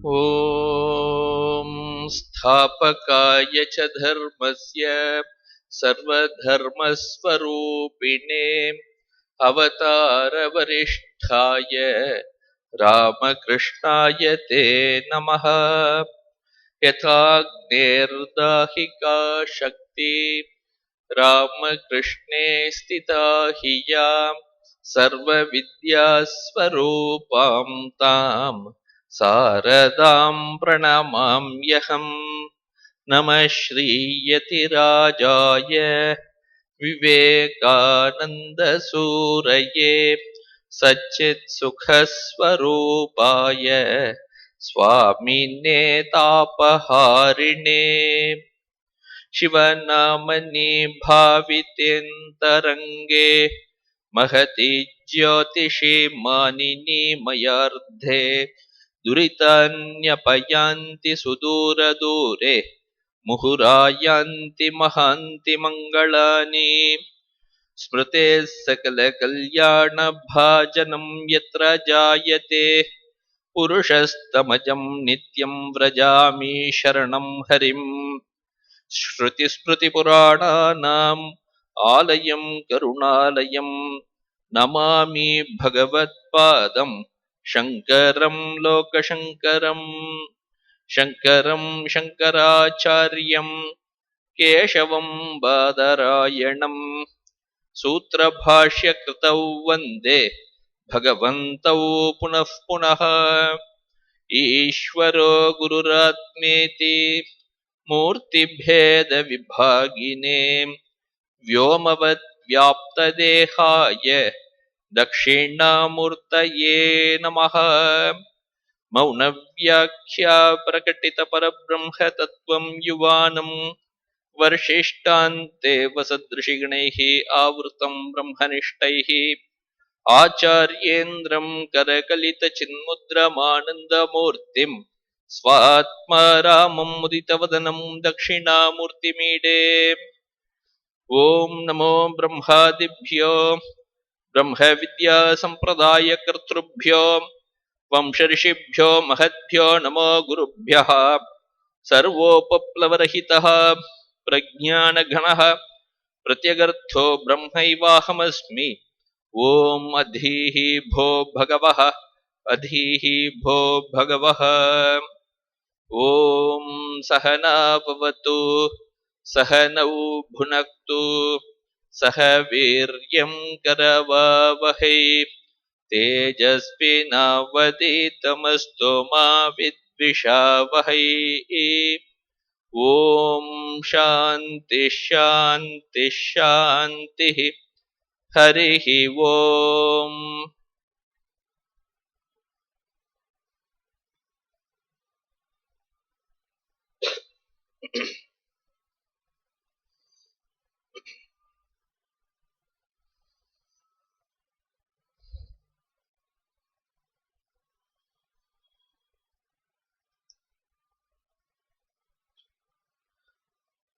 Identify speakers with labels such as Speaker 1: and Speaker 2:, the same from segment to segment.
Speaker 1: ॐ स्थापकाय च धर्मस्य सर्वधर्मस्वरूपिणे अवतारवरिष्ठाय रामकृष्णाय ते नमः। यथाग्नेर्दाहिका शक्ति रामकृष्णे स्थिता हि यां सर्वविद्यास्वरूपां तां शारदां प्रणमाम्यहम्। नमः श्रीयतिराजाय विवेकानन्दसूरये सच्चित्सुखस्वरूपाय स्वामिने तापहारिणे शिवनामनि भावितेऽन्तरङ्गे महति ज्योतिषि मानिनि मयार्धे दुरितान्यपयान्ति सुदूरदूरे मुहुरायान्ति महान्ति मङ्गलानि स्मृते सकलकल्याणभाजनं यत्र जायते पुरुषस्तमजं नित्यं व्रजामि शरणं हरिम्। श्रुतिस्मृतिपुराणानाम् आलयं करुणालयं नमामि भगवत्पादं शङ्करं लोकशङ्करम्। शङ्करं शङ्कराचार्यं केशवं बादरायणं सूत्रभाष्यकृतौ वन्दे भगवन्तौ पुनः पुनः। ईश्वरो गुरुरात्मेति मूर्तिभेदविभागिने व्योमवद्व्याप्तदेहाय दक्षिणामूर्तये नमः। मौनव्याख्या प्रकटितपरब्रह्मतत्त्वं युवानं वर्षिष्ठान्ते वसदृशिगणैः आवृतं ब्रह्मनिष्ठैः आचार्येन्द्रं करकलितचिन्मुद्रमानन्दमूर्तिं स्वात्मा रामं मुदितवदनं दक्षिणामूर्तिमीडे। ॐ नमो ब्रह्मादिभ्यो ब्रह्मविद्यासम्प्रदायकर्तृभ्यो वंशऋषिभ्यो महद्भ्यो नमो गुरुभ्यः। सर्वोपप्लवरहितः प्रज्ञानघनः प्रत्यगर्थो ब्रह्मैवाहमस्मि। ॐ अधीः भो भगवः अधीः भो भगवः। ॐ सहना भवतु सहनौ भुनक्तु सह वीर्यं करवावहै तेजस्विनावधीतमस्तु मा विद्विषावहै। ॐ शान्ति शान्ति शान्तिः। हरिः ओम्।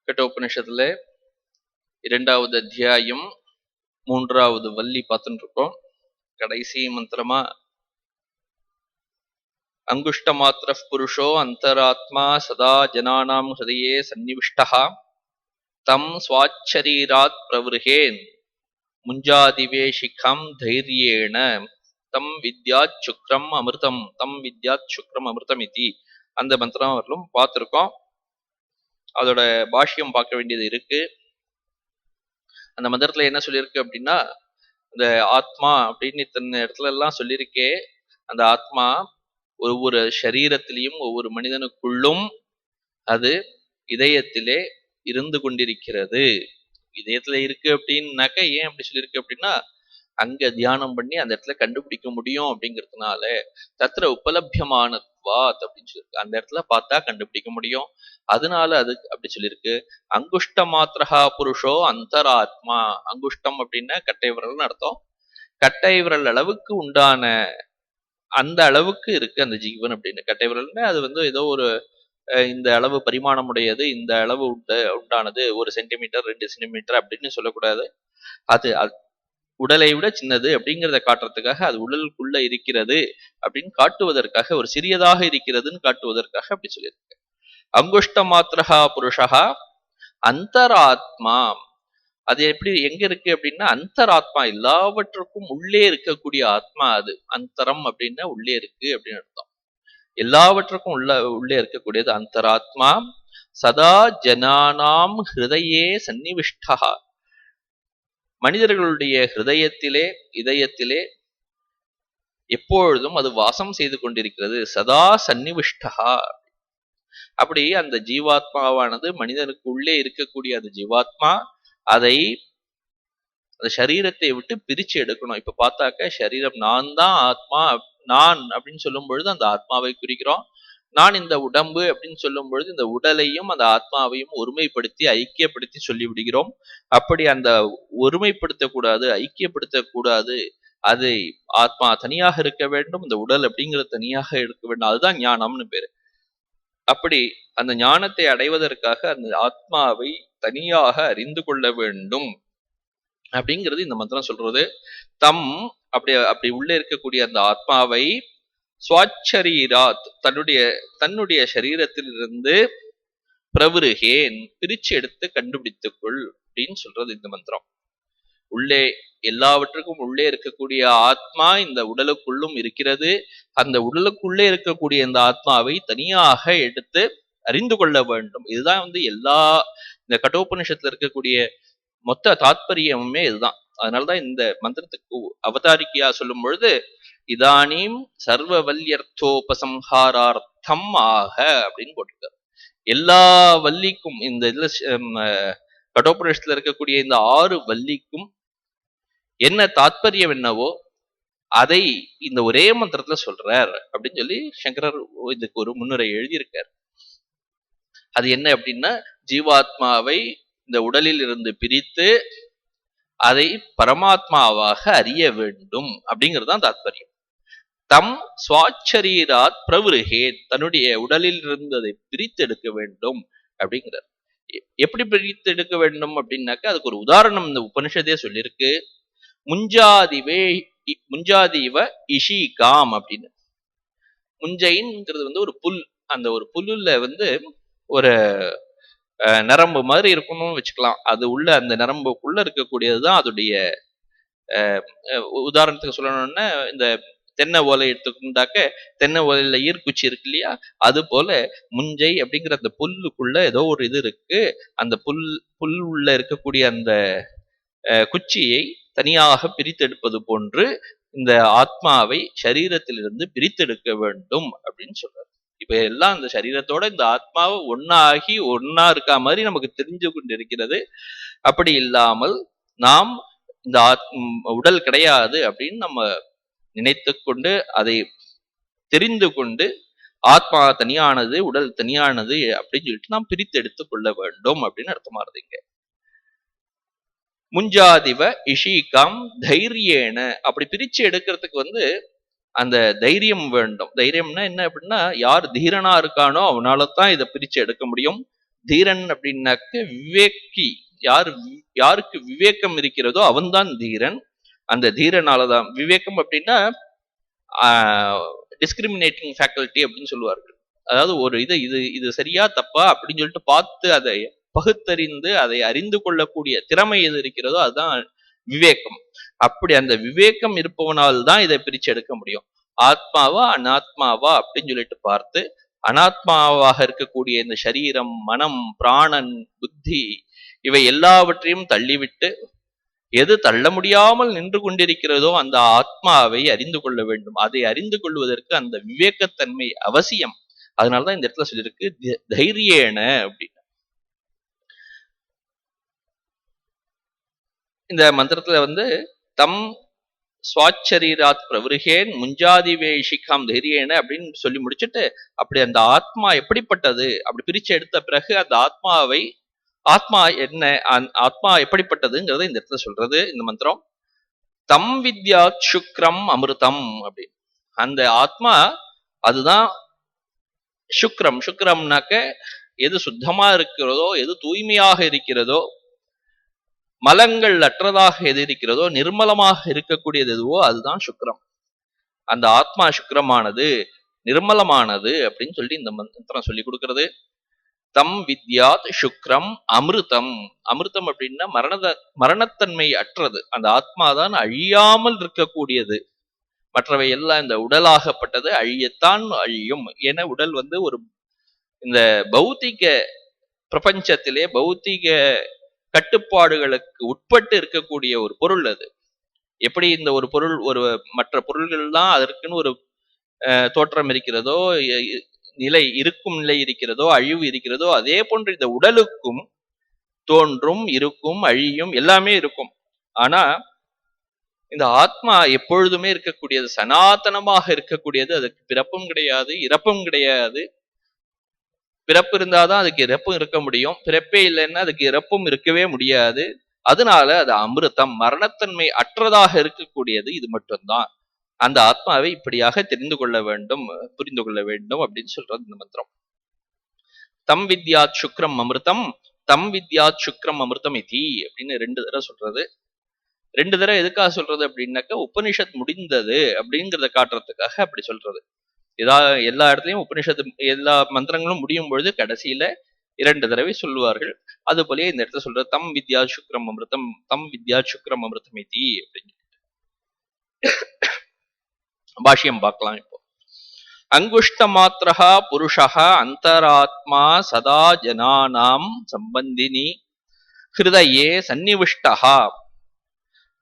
Speaker 1: கட்டோபனிஷத்துல இரண்டாவது அத்தியாயம் மூன்றாவது வள்ளி பார்த்துட்டு இருக்கோம். கடைசி மந்திரமா அங்குஷ்ட மாத்திர புருஷோ அந்தராத்மா சதா ஜனானாம் ஹிருதயே சந்நிவிஷ்டः தம் ஸ்வாச்சரீராத் பிரவருஹேன் முஞ்சாதிவேஷிகம் தைரியேன தம் வித்யாத் சுக்ரம் அமிர்தம் தம் வித்யாத் சுக்ரம் அமிர்தம் இதி. அந்த மந்திரம் வரலும் பார்த்துருக்கோம். அதோட பாஷ்யம் பார்க்க வேண்டியது இருக்கு. அந்த மந்திரத்துல என்ன சொல்லியிருக்கு அப்படின்னா, இந்த ஆத்மா அப்படின்னு இத்தனை இடத்துல எல்லாம் சொல்லியிருக்கே, அந்த ஆத்மா ஒவ்வொரு சரீரத்திலையும் ஒவ்வொரு மனிதனுக்குள்ளும் அது இதயத்திலே இருந்து கொண்டிருக்கிறது. இதயத்துல இருக்கு அப்படின்னாக்க ஏன் அப்படி சொல்லியிருக்கு அப்படின்னா, அங்க தியானம் பண்ணி அந்த இடத்துல கண்டுபிடிக்க முடியும் அப்படிங்கிறதுனால தத்திர உபலபியமானத்வாத் அப்படின்னு சொல்லியிருக்கு. அந்த இடத்துல பார்த்தா கண்டுபிடிக்க முடியும், அதனால அது அப்படி சொல்லியிருக்கு. அங்குஷ்ட மாத்திரஹா புருஷோ அந்தராத்மா. அங்குஷ்டம் அப்படின்னா கட்டை விரல்னு அர்த்தம். கட்டை விரல் அளவுக்கு உண்டான அந்த அளவுக்கு இருக்கு அந்த ஜீவன் அப்படின்னு. கட்டை விரல்னா அது ஏதோ ஒரு இந்த அளவு பரிமாணம் உடையது, இந்த அளவு உண்டானது, 1 சென்டிமீட்டர் 2 சென்டிமீட்டர் அப்படின்னு சொல்லக்கூடாது. அது உடலை விட சின்னது அப்படிங்கிறத காட்டுறதுக்காக, அது உடலுக்குள்ள இருக்கிறது அப்படின்னு காட்டுவதற்காக, ஒரு சிறியதாக இருக்கிறதுன்னு காட்டுவதற்காக அப்படி சொல்லியிருக்கு. அங்குஷ்ட மாத்திரஹா புருஷா அந்தராத்மா. அது எப்படி எங்க இருக்கு அப்படின்னா, அந்தராத்மா, எல்லாவற்றுக்கும் உள்ளே இருக்கக்கூடிய ஆத்மா அது. அந்தரம் அப்படின்னா உள்ளே இருக்கு அப்படின்னு அர்த்தம். எல்லாவற்றுக்கும் உள்ளே இருக்கக்கூடியது அந்தராத்மா. சதா ஜனானாம் ஹிருதயே சன்னிவிஷ்டா. மனிதர்களுடைய ஹிருதயத்திலே, இதயத்திலே எப்பொழுதும் அது வாசம் செய்து கொண்டிருக்கிறது. சதா சன்னிவிஷ்டா. அப்படி அந்த ஜீவாத்மாவானது, மனிதனுக்கு உள்ளே இருக்கக்கூடிய அந்த ஜீவாத்மா, அதை அந்த சரீரத்தை விட்டு பிரிச்சு எடுக்கணும். இப்ப பார்த்தாக்க சரீரம் நான் தான் ஆத்மா, நான் அப்படின்னு சொல்லும் பொழுது அந்த ஆத்மாவை குறிக்கிறோம். நான் இந்த உடம்பு அப்படின்னு சொல்லும் பொழுது இந்த உடலையும் அந்த ஆத்மாவையும் ஒருமைப்படுத்தி ஐக்கியப்படுத்தி சொல்லி விடுகிறோம். அப்படி அந்த ஒருமைப்படுத்தக்கூடாது, ஐக்கியப்படுத்தக்கூடாது. அது ஆத்மா தனியாக இருக்க வேண்டும், இந்த உடல் அப்படிங்கிறது தனியாக இருக்க வேண்டும். அதுதான் ஞானம்னு பேரு. அப்படி அந்த ஞானத்தை அடைவதற்காக அந்த ஆத்மாவை தனியாக அறிந்து கொள்ள வேண்டும் அப்படிங்கிறது இந்த மந்திரம் சொல்றது. தம் அப்படி உள்ளே இருக்கக்கூடிய அந்த ஆத்மாவை ஸ்வாச்சரீராத், தன்னுடைய சரீரத்திலிருந்து பிரவிருகேன், பிரிச்சு எடுத்து கண்டுபிடித்துக்கொள் அப்படின்னு சொல்றது இந்த மந்திரம். உள்ளே எல்லாவற்றுக்கும் உள்ளே இருக்கக்கூடிய ஆத்மா இந்த உடலுக்குள்ளும் இருக்கிறது. அந்த உடலுக்குள்ளே இருக்கக்கூடிய இந்த ஆத்மாவை தனியாக எடுத்து அறிந்து கொள்ள வேண்டும். இதுதான் இந்த கட்டோபனிஷத்துல இருக்கக்கூடிய மொத்த தாத்பரியமுமே இதுதான். அதனாலதான் இந்த மந்திரத்துக்கு அவதாரிக்கையா சொல்லும் பொழுது இதானீம் சர்வ வல்யர்த்தோபசம்ஹாரார்த்தம் ஆக அப்படின்னு போட்டிருக்காரு. எல்லா வள்ளிக்கும், இந்த இதுல கட்டோபனிஷத்துல இருக்கக்கூடிய இந்த 6 வள்ளிக்கும் என்ன தாத்பரியம் என்னவோ அதை இந்த ஒரே மந்திரத்துல சொல்றார் அப்படின்னு சொல்லி சங்கரர் இதுக்கு ஒரு முன்னுரை எழுதியிருக்கார். அது என்ன அப்படின்னா, ஜீவாத்மாவை இந்த உடலில் இருந்து பிரித்து அதை பரமாத்மாவாக அறிய வேண்டும் அப்படிங்கிறது தான் தாத்பரியம். தம் ஸ்வாச்சரீராத் பிரவிருகே, தன்னுடைய உடலில் இருந்து அதை பிரித்து எடுக்க வேண்டும் அப்படிங்கிறார். எப்படி பிரித்து எடுக்க வேண்டும் அப்படின்னாக்க அதுக்கு ஒரு உதாரணம் இந்த உபனிஷதே சொல்லியிருக்கு. முஞ்சாதிவ இஷிகாம் அப்படின்னு. முஞ்சைங்கிறது ஒரு புல். அந்த ஒரு புல்லுல ஒரு நரம்பு மாதிரி இருக்கணும்னு வச்சுக்கலாம். அது உள்ள அந்த நரம்புக்குள்ள இருக்கக்கூடியதுதான் அதோடைய உதாரணத்துக்கு சொல்லணும்னா, இந்த தென்னை ஓலை எடுத்துக்கிட்டாக்க தென்னை ஓலையில ஈர்க்குச்சி இருக்கு இல்லையா, அது போல முஞ்சை அப்படிங்கிற அந்த புல்லுக்குள்ள ஏதோ ஒரு இது இருக்கு. அந்த புல் உள்ள இருக்கக்கூடிய அந்த குச்சியை தனியாக பிரித்தெடுப்பது போன்று இந்த ஆத்மாவை சரீரத்திலிருந்து பிரித்தெடுக்க வேண்டும் அப்படின்னு சொல்றாரு. இப்ப எல்லாம் அந்த சரீரத்தோட இந்த ஆத்மாவை ஒன்னாகி ஒன்னா இருக்கா மாதிரி நமக்கு தெரிஞ்சு கொண்டிருக்கிறது. அப்படி இல்லாமல் நாம் இந்த உடல் கிடையாது அப்படின்னு நம்ம நினைத்து கொண்டு, அதை தெரிந்து கொண்டு, ஆத்மா தனியானது உடல் தனியானது அப்படின்னு சொல்லிட்டு நாம் பிரித்து எடுத்துக் கொள்ள வேண்டும் அப்படின்னு அர்த்தமாறுது இங்க. முஞ்சாதிவ இஷிகாம் தைரியேன, அப்படி பிரிச்சு எடுக்கிறதுக்கு அந்த தைரியம் வேண்டும். தைரியம்னா என்ன அப்படின்னா, யார் தீரனா இருக்கானோ அவனாலதான் இதை பிரிச்சு எடுக்க முடியும். தீரன் அப்படின்னாக்க விவேக்கி, யாருக்கு விவேகம் இருக்கிறதோ அவன்தான் தீரன். அந்த தீரனாலதான் விவேகம் அப்படின்னா டிஸ்கிரிமினேட்டிங் ஃபேக்கல்டி அப்படின்னு சொல்லுவார்கள். அதாவது ஒரு இது சரியா தப்பா அப்படின்னு சொல்லிட்டு பார்த்து அதை பகுத்தறிந்து அதை அறிந்து கொள்ளக்கூடிய திறமை எது இருக்கிறதோ அதுதான் விவேகம். அப்படி அந்த விவேகம் இருப்பவனால் தான் இதை பிரிச்சு எடுக்க முடியும். ஆத்மாவா அனாத்மாவா அப்படின்னு சொல்லிட்டு பார்த்து, அனாத்மாவாக இருக்கக்கூடிய இந்த சரீரம், மனம், பிராணன், புத்தி இவை எல்லாவற்றையும் தள்ளிவிட்டு எது தள்ள முடியாமல் நின்று கொண்டிருக்கிறதோ அந்த ஆத்மாவை அறிந்து கொள்ள வேண்டும். அதை அறிந்து கொள்வதற்கு அந்த விவேகத்தன்மை அவசியம். அதனாலதான் இந்த இடத்துல சொல்லியிருக்கு தைரியேன அப்படின்னு. இந்த மந்திரத்துல தம் ஸ்வாச்சரீராத் பிரவிருகேன் முஞ்சாதிவேஷிகாம் தைரியேன அப்படின்னு சொல்லி முடிச்சுட்டு, அப்படி அந்த ஆத்மா எப்படிப்பட்டது அப்படி பிரிச்சு எடுத்த பிறகு அந்த ஆத்மா என்ன, ஆத்மா எப்படிப்பட்டதுங்கிறத இந்த இடத்துல சொல்றது இந்த மந்திரம். தம் வித்யாத் சுக்ரம் அமிர்தம் அப்படின்னு. அந்த ஆத்மா அதுதான் சுக்ரம். சுக்ரம்னாக்க எது சுத்தமா இருக்கிறதோ, எது தூய்மையாக இருக்கிறதோ, மலங்கள் அற்றதாக எது இருக்கிறதோ, நிர்மலமாக இருக்கக்கூடியது எதுவோ அதுதான் சுக்ரம். அந்த ஆத்மா சுக்ரமானது, நிர்மலமானது அப்படின்னு சொல்லி இந்த மந்திரம் சொல்லி கொடுக்கிறது. தம் வித்யாத் சுக்ரம் அமிர்தம். அமிர்தம் அப்படின்னா மரணத்தன்மை அற்றது. அந்த ஆத்மாதான் அழியாமல் இருக்கக்கூடியது. மற்றவை எல்லாம் இந்த உடலாகப்பட்டது அழியத்தான் அழியும். ஏன்னா உடல் ஒரு இந்த பௌத்திக பிரபஞ்சத்திலே பௌத்திக கட்டுப்பாடுகளுக்கு உட்பட்டு இருக்கக்கூடிய ஒரு பொருள். அது எப்படி இந்த ஒரு பொருள் மற்ற பொருள்கள்லாம் அதற்குன்னு ஒரு தோற்றம் இருக்கிறதோ, நிலை இருக்கிறதோ, அழிவு இருக்கிறதோ, அதே போன்று இந்த உடலுக்கும் தோன்றும், இருக்கும், அழியும், எல்லாமே இருக்கும். ஆனா இந்த ஆத்மா எப்பொழுதுமே இருக்கக்கூடியது, சனாதனமாக இருக்கக்கூடியது. அதுக்கு பிறப்பும் கிடையாது, இறப்பும் கிடையாது. பிறப்பு இருந்தாதான் அதுக்கு இறப்பும் இருக்க முடியும். பிறப்பே இல்லைன்னா அதுக்கு இறப்பும் இருக்கவே முடியாது. அதனால அது அமிர்தம், மரணத்தன்மை அற்றதாக இருக்கக்கூடியது. இது மட்டும்தான். அந்த ஆத்மாவை இப்படியாக தெரிந்து கொள்ள வேண்டும், புரிந்து கொள்ள வேண்டும் அப்படின்னு சொல்றது இந்த மந்திரம். தம் வித்யாத் சுக்ரம் அமிர்தம், தம் வித்யாத் சுக்ரம் அமிர்தம் இதி அப்படின்னு 2 தடவை சொல்றது. 2 தடவை எதுக்காக சொல்றது அப்படின்னாக்கா, உபனிஷத் முடிந்தது அப்படிங்கிறத காட்டுறதுக்காக அப்படி சொல்றது. எல்லா இடத்துலயும் உபனிஷத்து எல்லா மந்திரங்களும் முடியும் பொழுது கடைசியில 2 தடவை சொல்லுவார்கள். அது போலயே இந்த இடத்துல சொல்றது தம் வித்யா சுக்ரம் அமிர்தம், தம் வித்யா சுக்ரம் அமிர்தம் இதி அப்படின்னு. பாஷ்யம் பார்க்கலாம் இப்போ. அங்குஷ்ட மாத்திரா புருஷா அந்தராத்மா சதா ஜனானாம் சம்பந்தினி ஹிருதயே சன்னிவிஷ்டா.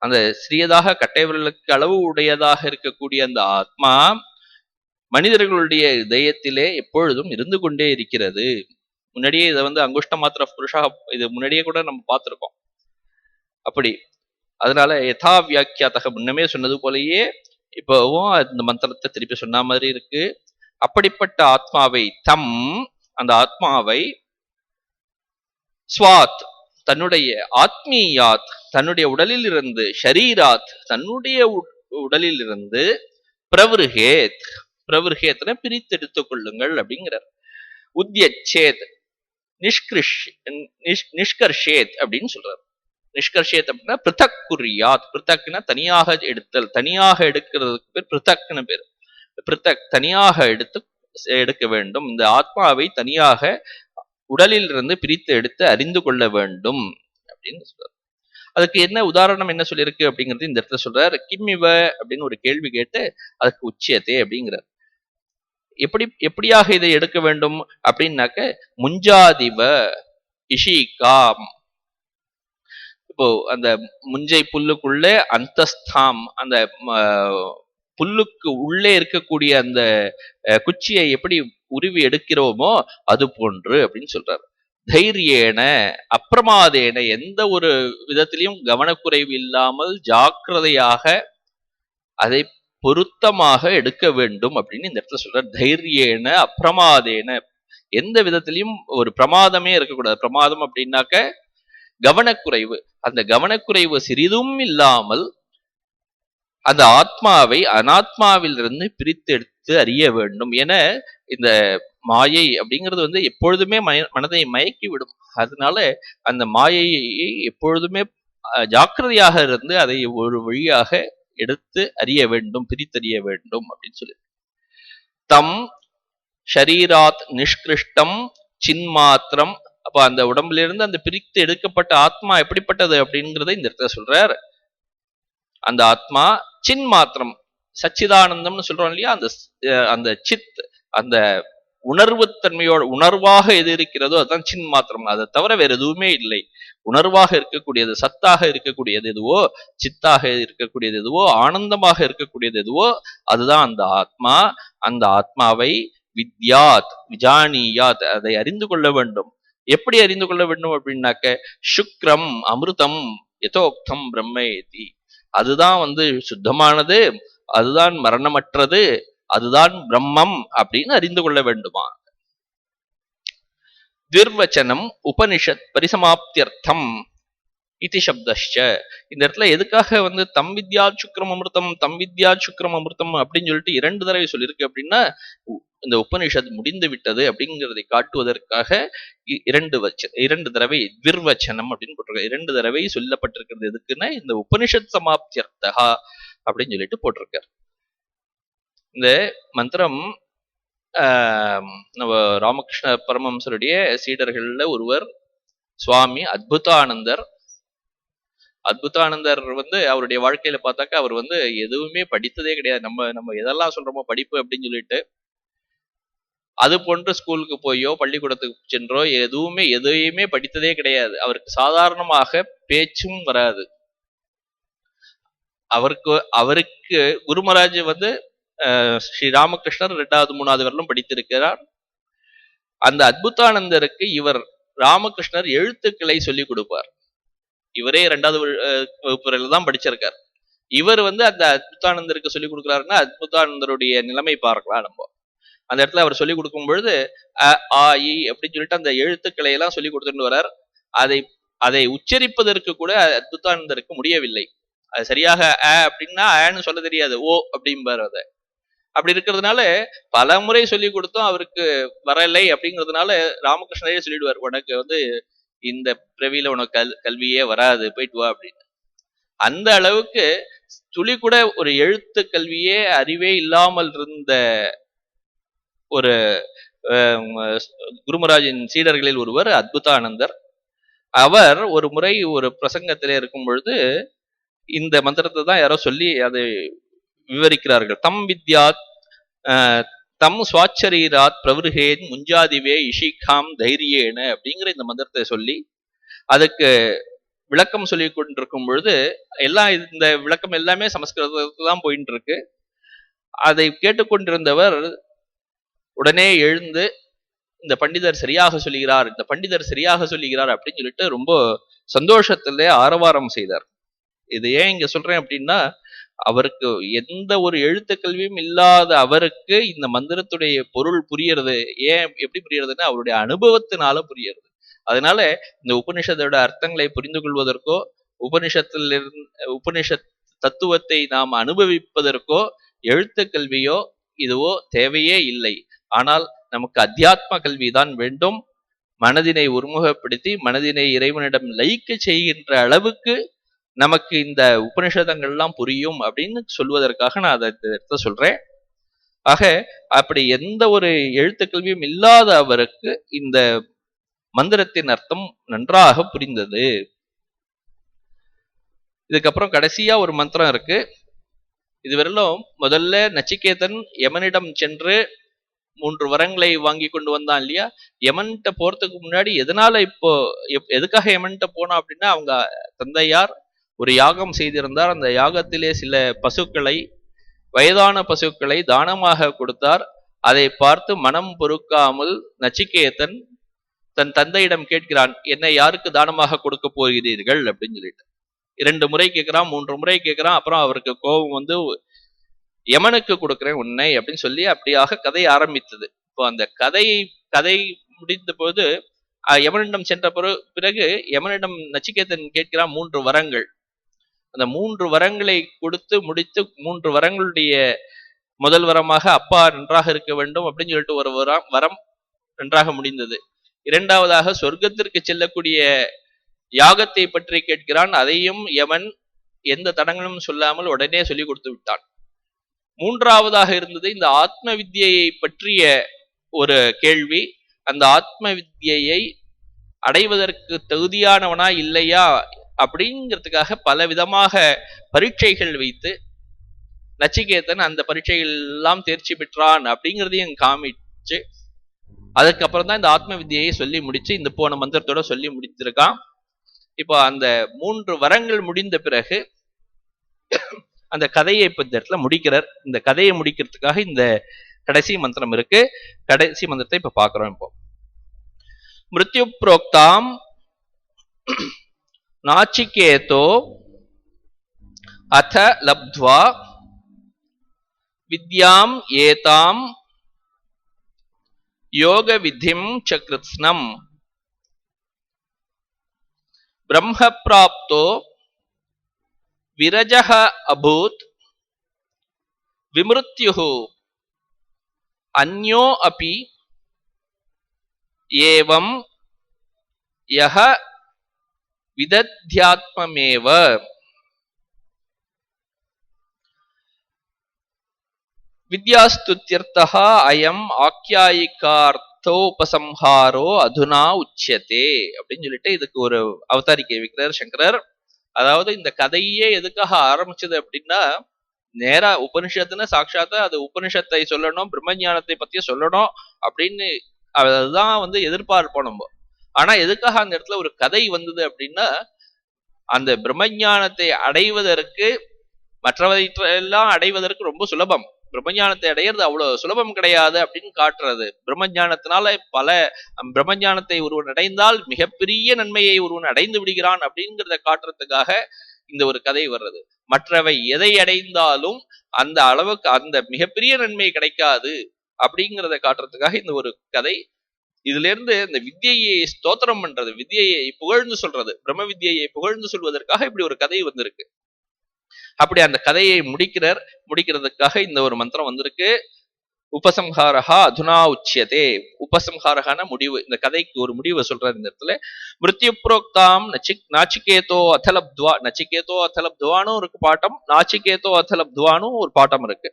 Speaker 1: அந்த சிறியதாக கட்டைவர்களுக்கு அளவு உடையதாக இருக்கக்கூடிய அந்த ஆத்மா மனிதர்களுடைய இதயத்திலே எப்பொழுதும் இருந்து கொண்டே இருக்கிறது. முன்னாடியே இதை அங்குஷ்ட மாத்திர புருஷா, இது முன்னாடியே கூட நம்ம பார்த்திருக்கோம். அப்படி அதனால யதா வியாக்கியாத்தக முன்னமே சொன்னது போலயே இப்பவும் அந்த மந்திரத்தை திருப்பி சொன்ன மாதிரி இருக்கு. அப்படிப்பட்ட ஆத்மாவை தம், அந்த ஆத்மாவை ஸ்வாத் தன்னுடைய, ஆத்மீயாத் தன்னுடைய உடலில் இருந்து, ஷரீராத் தன்னுடைய உடலில் இருந்து, பிரவருகேத், பிரவருகேத்ன பிரித்தெடுத்துக் கொள்ளுங்கள் அப்படிங்கிறார். உத்யச்சேத் நிஷ்கர்ஷேத் அப்படின்னு சொல்றாரு. நிஷ்கர்ஷேத் அப்படின்னா பிருத்தக் குறியாத். பிருத்தக்னா தனியாக எடுத்தல், தனியாக எடுக்கிறதுக்கு பேர் பிருத்தக்னு பேர். பிருத்தக் தனியாக எடுக்க வேண்டும். இந்த ஆத்மாவை தனியாக உடலில் இருந்து பிரித்து எடுத்து அறிந்து கொள்ள வேண்டும் அப்படின்னு சொல்றாரு. அதுக்கு என்ன உதாரணம் என்ன சொல்லியிருக்கு அப்படிங்கிறது இந்த இடத்துல சொல்றாரு. கிம்மிவ அப்படின்னு ஒரு கேள்வி கேட்டு அதுக்கு உச்சியத்தே அப்படிங்கிறார். எப்படியாக இதை எடுக்க வேண்டும் அப்படின்னாக்க, முஞ்சாதிவ இஷிகாம். இப்போ அந்த முஞ்சை புல்லுக்குள்ளே அந்தஸ்தாம், அந்த புல்லுக்கு உள்ளே இருக்கக்கூடிய அந்த குச்சியை எப்படி உருவி எடுக்கிறோமோ அது போன்று அப்படின்னு சொல்றாரு. தைரியேன அப்பிரமாதேன, எந்த ஒரு விதத்திலையும் கவனக்குறைவு இல்லாமல் ஜாக்கிரதையாக அதை பொருத்தமாக எடுக்க வேண்டும் அப்படின்னு இந்த இடத்துல சொல்றார். தைரியேன அப்பிரமாதேன, எந்த விதத்திலையும் ஒரு பிரமாதமே இருக்கக்கூடாது. பிரமாதம் அப்படின்னாக்க கவனக்குறைவு. அந்த கவனக்குறைவு சிறிதும் இல்லாமல் அந்த ஆத்மாவை அனாத்மாவில் இருந்து பிரித்தெடுத்து அறிய வேண்டும். என இந்த மாயை அப்படிங்கிறது எப்பொழுதுமே மனதை மயக்கி விடும். அதனால அந்த மாயையை எப்பொழுதுமே ஜாக்கிரதையாக இருந்து அதை ஒரு வழியாக எடுத்து அறிய வேண்டும், பிரித்தறிய வேண்டும் அப்படின்னு சொல்லி. தம் ஷரீராத் நிஷ்கிருஷ்டம் சின்மாத்திரம். அப்ப அந்த உடம்புல இருந்து அந்த பிரித்து எடுக்கப்பட்ட ஆத்மா எப்படிப்பட்டது அப்படிங்கிறத இந்த இடத்துல சொல்றார். அந்த ஆத்மா சின்மாத்திரம், சச்சிதானந்தம்னு சொல்றோம் இல்லையா, அந்த சித், அந்த உணர்வு தன்மையோட, உணர்வாக எது இருக்கிறதோ அதுதான் சின் மாத்திரம். அதை தவிர வேற எதுவுமே இல்லை. உணர்வாக இருக்கக்கூடியது, சத்தாக இருக்கக்கூடியது எதுவோ, சித்தாக இருக்கக்கூடியது எதுவோ, ஆனந்தமாக இருக்கக்கூடியது எதுவோ அதுதான் அந்த ஆத்மா. அந்த ஆத்மாவை வித்யாத் விஜானியாத், அதை அறிந்து கொள்ள வேண்டும். எப்படி அறிந்து கொள்ள வேண்டும் அப்படின்னாக்க, சுக்ரம் அமிர்தம் யதோக்தம் பிரம்மேதி, அதுதான் சுத்தமானது, அதுதான் மரணமற்றது, அதுதான் பிரம்மம் அப்படின்னு அறிந்து கொள்ள வேண்டுமா. திர்வச்சனம் உபனிஷத் பரிசமாப்தியர்த்தம் இதி சப்தஷ்ச. இந்த இடத்துல எதுக்காக தம் வித்யா சுக்ரம் அமிர்தம், தம் வித்யா சுக்ரம் அமிர்தம் அப்படின்னு சொல்லிட்டு 2 தடவை சொல்லியிருக்கு அப்படின்னா, இந்த உபனிஷத் முடிந்து விட்டது அப்படிங்கிறதை காட்டுவதற்காக இரண்டு தடவை விர்வச்சனம் அப்படின்னு போட்டிருக்காரு. 2 தடவை சொல்லப்பட்டிருக்கிறது. எதுக்குன்னா இந்த உபனிஷத் சமாப்தியர்த்தகா அப்படின்னு சொல்லிட்டு போட்டிருக்காரு. இந்த மந்திரம் நம்ம ராமகிருஷ்ண பரமஹம்சருடைய சீடர்கள்ல ஒருவர் சுவாமி அத்புதானந்தர். அத்புதானந்தர் அவருடைய வாழ்க்கையில பார்த்தாக்கா அவர் எதுவுமே படித்ததே கிடையாது. நம்ம எதெல்லாம் சொல்றோமோ படிப்பு அப்படின்னு சொல்லிட்டு அது போன்று ஸ்கூலுக்கு போயோ பள்ளிக்கூடத்துக்கு சென்றோ எதையுமே படித்ததே கிடையாது. அவருக்கு சாதாரணமாக பேச்சும் வராது. அவருக்கு குருமராஜ் ஸ்ரீ ராமகிருஷ்ணர் 2வது 3வது வரலும் படித்திருக்கிறார். அந்த அத்புதானந்தருக்கு இவர் ராமகிருஷ்ணர் எழுத்துக்களை சொல்லிக் கொடுப்பார். இவரே 2வது வகுப்புல தான் படிச்சிருக்கார். இவர் அந்த அத்புதானந்தருக்கு சொல்லிக் கொடுக்கிறாருன்னா அத்புதானந்தருடைய நிலைமை பார்க்கலாம். நம்ம அந்த இடத்துல அவர் சொல்லிக் கொடுக்கும் பொழுது ஆ இ அப்படின்னு சொல்லிட்டு அந்த எழுத்துக்களை எல்லாம் சொல்லிக் கொடுத்துட்டு வர்றார். அதை உச்சரிப்பதற்கு கூட அத்புதானந்தருக்கு முடியவில்லை. அது சரியாக அப்படின்னா ஆன்னு சொல்ல தெரியாது, ஓ அப்படிம்பார். அப்படி இருக்கிறதுனால பல முறை சொல்லி கொடுத்தோம் அவருக்கு வரலை. அப்படிங்கிறதுனால ராமகிருஷ்ணரே சொல்லிடுவார், உனக்கு இந்த பிறவியில உனக்கு கல்வியே வராது, போயிட்டு வா அப்படின்னு. அந்த அளவுக்கு துளி கூட ஒரு எழுத்து கல்வியே அறிவே இல்லாமல் இருந்த ஒரு குருமராஜின் சீடர்களில் ஒருவர் அத்புதானந்தர். அவர் ஒரு முறை ஒரு பிரசங்கத்திலே இருக்கும் பொழுது இந்த மந்திரத்தை தான் யாரோ சொல்லி அதை விவரிக்கிறார்கள். தம் வித்யாத் தம் சுவாச்சரீராத் பிரவருகேன் முஞ்சாதிவே இஷிகாம் தைரியேன அப்படிங்கிற இந்த மந்திரத்தை சொல்லி அதுக்கு விளக்கம் சொல்லி கொண்டிருக்கும் பொழுது இந்த விளக்கம் எல்லாமே சமஸ்கிருதத்துக்கு தான் போயிட்டு இருக்கு. அதை கேட்டுக்கொண்டிருந்தவர் உடனே எழுந்து இந்த பண்டிதர் சரியாக சொல்லுகிறார், இந்த பண்டிதர் சரியாக சொல்லுகிறார் அப்படின்னு சொல்லிட்டு ரொம்ப சந்தோஷத்திலே ஆரவாரம் செய்தார். இது ஏன் இங்க சொல்றேன் அப்படின்னா, அவருக்கு எந்த ஒரு எழுத்து கல்வியும் இல்லாத அவருக்கு இந்த மந்திரத்துடைய பொருள் புரியறது. ஏன் எப்படி புரியறதுன்னா அவருடைய அனுபவத்தினால புரியறது. அதனால இந்த உபனிஷத்தோட அர்த்தங்களை புரிந்து கொள்வதற்கோ உபனிஷத் தத்துவத்தை நாம் அனுபவிப்பதற்கோ எழுத்து கல்வியோ இதுவோ தேவையே இல்லை. ஆனால் நமக்கு அத்தியாத்ம கல்விதான் வேண்டும். மனதினை ஒருமுகப்படுத்தி மனதினை இறைவனிடம் லயிக்க செய்கின்ற அளவுக்கு நமக்கு இந்த உபனிஷதங்கள் எல்லாம் புரியும் அப்படின்னு சொல்வதற்காக நான் அதை சொல்றேன். ஆக அப்படி எந்த ஒரு எழுத்து கல்வியும் இல்லாத அவருக்கு இந்த மந்திரத்தின் அர்த்தம் நன்றாக புரிந்தது. இதுக்கப்புறம் கடைசியா ஒரு மந்திரம் இருக்கு. இதுவரையிலும் முதல்ல நச்சிகேதன் யமனிடம் சென்று 3 வரங்களை வாங்கி கொண்டு வந்தான் இல்லையா. யமன்கிட்ட போறதுக்கு முன்னாடி எதுக்காக யமன்கிட்ட போனோம் அப்படின்னா, அவங்க தந்தையார் ஒரு யாகம் செய்திருந்தார். அந்த யாகத்திலே சில பசுக்களை, வயதான பசுக்களை தானமாக கொடுத்தார். அதை பார்த்து மனம் பொறுக்காமல் நச்சிகேதன் தன் தந்தையிடம் கேட்கிறான், என்னை யாருக்கு தானமாக கொடுக்க போகிறீர்கள் அப்படின்னு சொல்லிட்டு. 2 முறை கேட்கிறான், 3 முறை கேட்கிறான். அப்புறம் அவருக்கு கோபம் யமனுக்கு கொடுக்கிறேன் உன்னை அப்படின்னு சொல்லி அப்படியாக கதை ஆரம்பித்தது. இப்போ அந்த கதை முடிந்த போது யமனிடம் சென்ற பிறகு யமனிடம் நச்சிகேதன் கேட்கிறான் 3 வரங்கள். அந்த 3 வரங்களை கொடுத்து முடித்து 3 வரங்களுடைய முதல் வரமாக அப்பா நன்றாக இருக்க வேண்டும் அப்படின்னு சொல்லிட்டு ஒரு வரம் நன்றாக முடிந்தது. 2வதாக சொர்க்கத்திற்கு செல்லக்கூடிய யாகத்தை பற்றி கேட்கிறான். அதையும் யமன் எந்த தடங்களும் சொல்லாமல் உடனே சொல்லி கொடுத்து விட்டான். 3வதாக இருந்தது இந்த ஆத்ம வித்யை பற்றிய ஒரு கேள்வி. அந்த ஆத்ம வித்யை அடைவதற்கு தகுதியானவனா இல்லையா அப்படிங்கிறதுக்காக பல விதமாக பரீட்சைகள் வைத்து நச்சிகேதன் அந்த பரீட்சைகள் எல்லாம் தேர்ச்சி பெற்றான் அப்படிங்கிறதையும் காமிச்சு அதுக்கப்புறம் தான் இந்த ஆத்ம வித்யை சொல்லி முடிச்சு இந்த போன மந்திரத்தோட சொல்லி முடித்திருக்கான். இப்போ அந்த 3 வரங்கள் முடிந்த பிறகு அந்த கதையை இப்ப இந்த இடத்துல முடிக்கிறார். இந்த கதையை முடிக்கிறதுக்காக இந்த கடைசி மந்திரம் இருக்கு. கடைசி மந்திரத்தை இப்ப பாக்குறோம். இப்போ மிருத்யு புரோக்தாம் நாச்சிகேதோ அத லப்த்வா வித்யாம் ஏதாம் யோக விதிம் சக்ருத்ஸ்னம் பிரம்ம பிராப்தோ விரஜஹ அபூத் விமிருத்யுஹு அந்யோ அபி ஏவம் யஹ விதத்யாத்மமேவ. வித்யாஸ்துத்யர்த்தஹ அயம் ஆக்யாயிகார்த்தோபசம்ஹாரோ அதுனா உச்யதே அப்படின்னு சொல்லிட்டு இதுக்கு ஒரு அவதாரிக்கை வைக்கிறார் சங்கரர். அதாவது இந்த கதையே எதுக்காக ஆரம்பிச்சது அப்படின்னா, நேரா உபனிஷத்துன்னு சாட்சாத்தா அது உபனிஷத்தை சொல்லணும், பிரம்மஞானத்தை பத்திய சொல்லணும் அப்படின்னு அதுதான் வந்து எதிர்பார்ப்போம் நம்ம. ஆனா எதுக்காக அந்த இடத்துல ஒரு கதை வந்தது அப்படின்னா, அந்த பிரம்மஞானத்தை அடைவதற்கு மற்றவற்றையெல்லாம் அடைவதற்கு ரொம்ப சுலபம், பிரம்மஞானத்தை அடையிறது அவ்வளவு சுலபம் கிடையாது அப்படின்னு காட்டுறது. பிரம்மஞானத்தினால பிரம்மஞானத்தை ஒருவன் அடைந்தால் மிகப்பெரிய நன்மையை ஒருவன் அடைந்து விடுகிறான் அப்படிங்கிறத காட்டுறதுக்காக இந்த ஒரு கதை வர்றது. மற்றவை எதை அடைந்தாலும் அந்த அளவுக்கு அந்த மிகப்பெரிய நன்மை கிடைக்காது அப்படிங்கிறத காட்டுறதுக்காக இந்த ஒரு கதை. இதுல இருந்து இந்த வித்தியை ஸ்தோத்திரம் பண்றது, வித்தியை புகழ்ந்து சொல்றது, பிரம்ம வித்தியை புகழ்ந்து சொல்வதற்காக இப்படி ஒரு கதை வந்திருக்கு. அப்படி அந்த கதையை முடிக்கிறதுக்காக இந்த ஒரு மந்திரம் வந்திருக்கு. உபசம்ஹாரஹா அதுனா உச்சியதே. உபசம்ஹாரஹான முடிவு, இந்த கதைக்கு ஒரு முடிவை சொல்றாரு இந்த இடத்துல. மிருத்யு புரோக்தாம் நாச்சிகேதோ அதலப்துவா. நச்சிகேதோ அதலப்துவானு ஒரு பாட்டம், நாச்சிகேதோ அதலப்துவானு ஒரு பாட்டம் இருக்கு.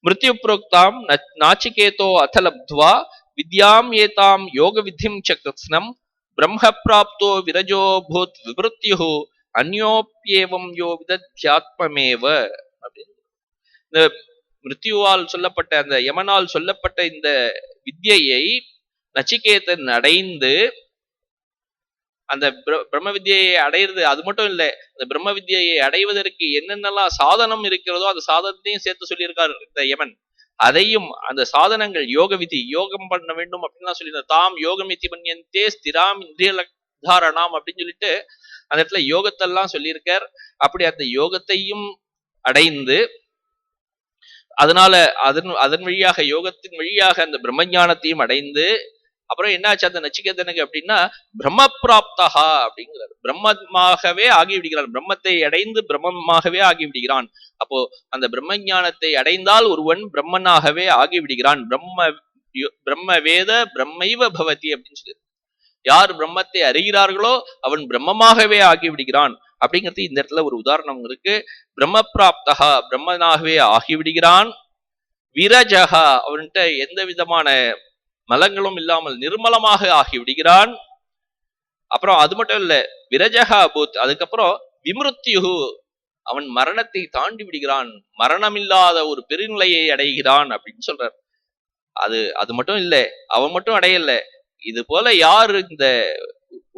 Speaker 1: மிருத்யு புரோக்தாம் நாச்சிகேதோ அதலப்துவா வித்யாம் ஏதாம் யோக வித்திம் ச கிருத்ஸ்னம் பிரம்ம பிராப்தோ விரஜோ பூத் விவருத்யு அந்யோப்யேவம் யோ விதத்யாத்மமேவ அப்படின்னு. இந்த மிருத்யுவால் சொல்லப்பட்ட அந்த யமனால் சொல்லப்பட்ட இந்த வித்யை நச்சிகேதன் அடைந்து, அந்த பிரம்ம வித்யை அடையிறது அது மட்டும் இல்லை, அந்த பிரம்ம வித்யை அடைவதற்கு என்னென்னலாம் சாதனம் இருக்கிறதோ அந்த சாதனத்தையும் சேர்த்து சொல்லியிருக்காரு இந்த யமன். அதையும் அந்த சாதனங்கள் யோக விதி, யோகம் பண்ண வேண்டும் அப்படின்னு சொல்லியிருந்தார். தாம் யோகமிதி மன்யந்தே ஸ்திராம் இந்திரியதாரணாம் அப்படின்னு சொல்லிட்டு அந்த இடத்துல யோகத்தெல்லாம் சொல்லியிருக்கார். அப்படி அந்த யோகத்தையும் அடைந்து, அதனால அதன் வழியாக யோகத்தின் வழியாக அந்த பிரம்மஞானத்தையும் அடைந்து, அப்புறம் என்னாச்சு அந்த நச்சிகேதனுக்கு அப்படின்னா பிரம்ம பிராப்தஹா அப்படிங்கிறார். பிரம்மமாகவே ஆகிவிடுகிறான், பிரம்மத்தை அடைந்து பிரம்மமாகவே ஆகிவிடுகிறான். அப்போ அந்த பிரம்மஞானத்தை அடைந்தால் ஒருவன் பிரம்மனாகவே ஆகிவிடுகிறான். பிரம்ம வேத பிரம்மைவ பவதி அப்படின்னு சொல்லி, யார் பிரம்மத்தை அறிகிறார்களோ அவன் பிரம்மமாகவே ஆகிவிடுகிறான் அப்படிங்கிறது இந்த இடத்துல ஒரு உதாரணம் இருக்கு. பிரம்ம பிராப்தஹா பிரம்மனாகவே ஆகிவிடுகிறான். விரஜகா அவன்கிட்ட எந்த விதமான மலங்களும் இல்லாமல் நிர்மலமாக ஆகிவிடுகிறான். அப்புறம் அது மட்டும் இல்ல, விரஜகா பூத் அதுக்கப்புறம் விமிருத்யு அவன் மரணத்தை தாண்டி விடுகிறான், மரணமில்லாத ஒரு பெருநிலையை அடைகிறான் அப்படின்னு சொல்றார். அது மட்டும் இல்லை, அவன் மட்டும் அடையல, இது போல யார் இந்த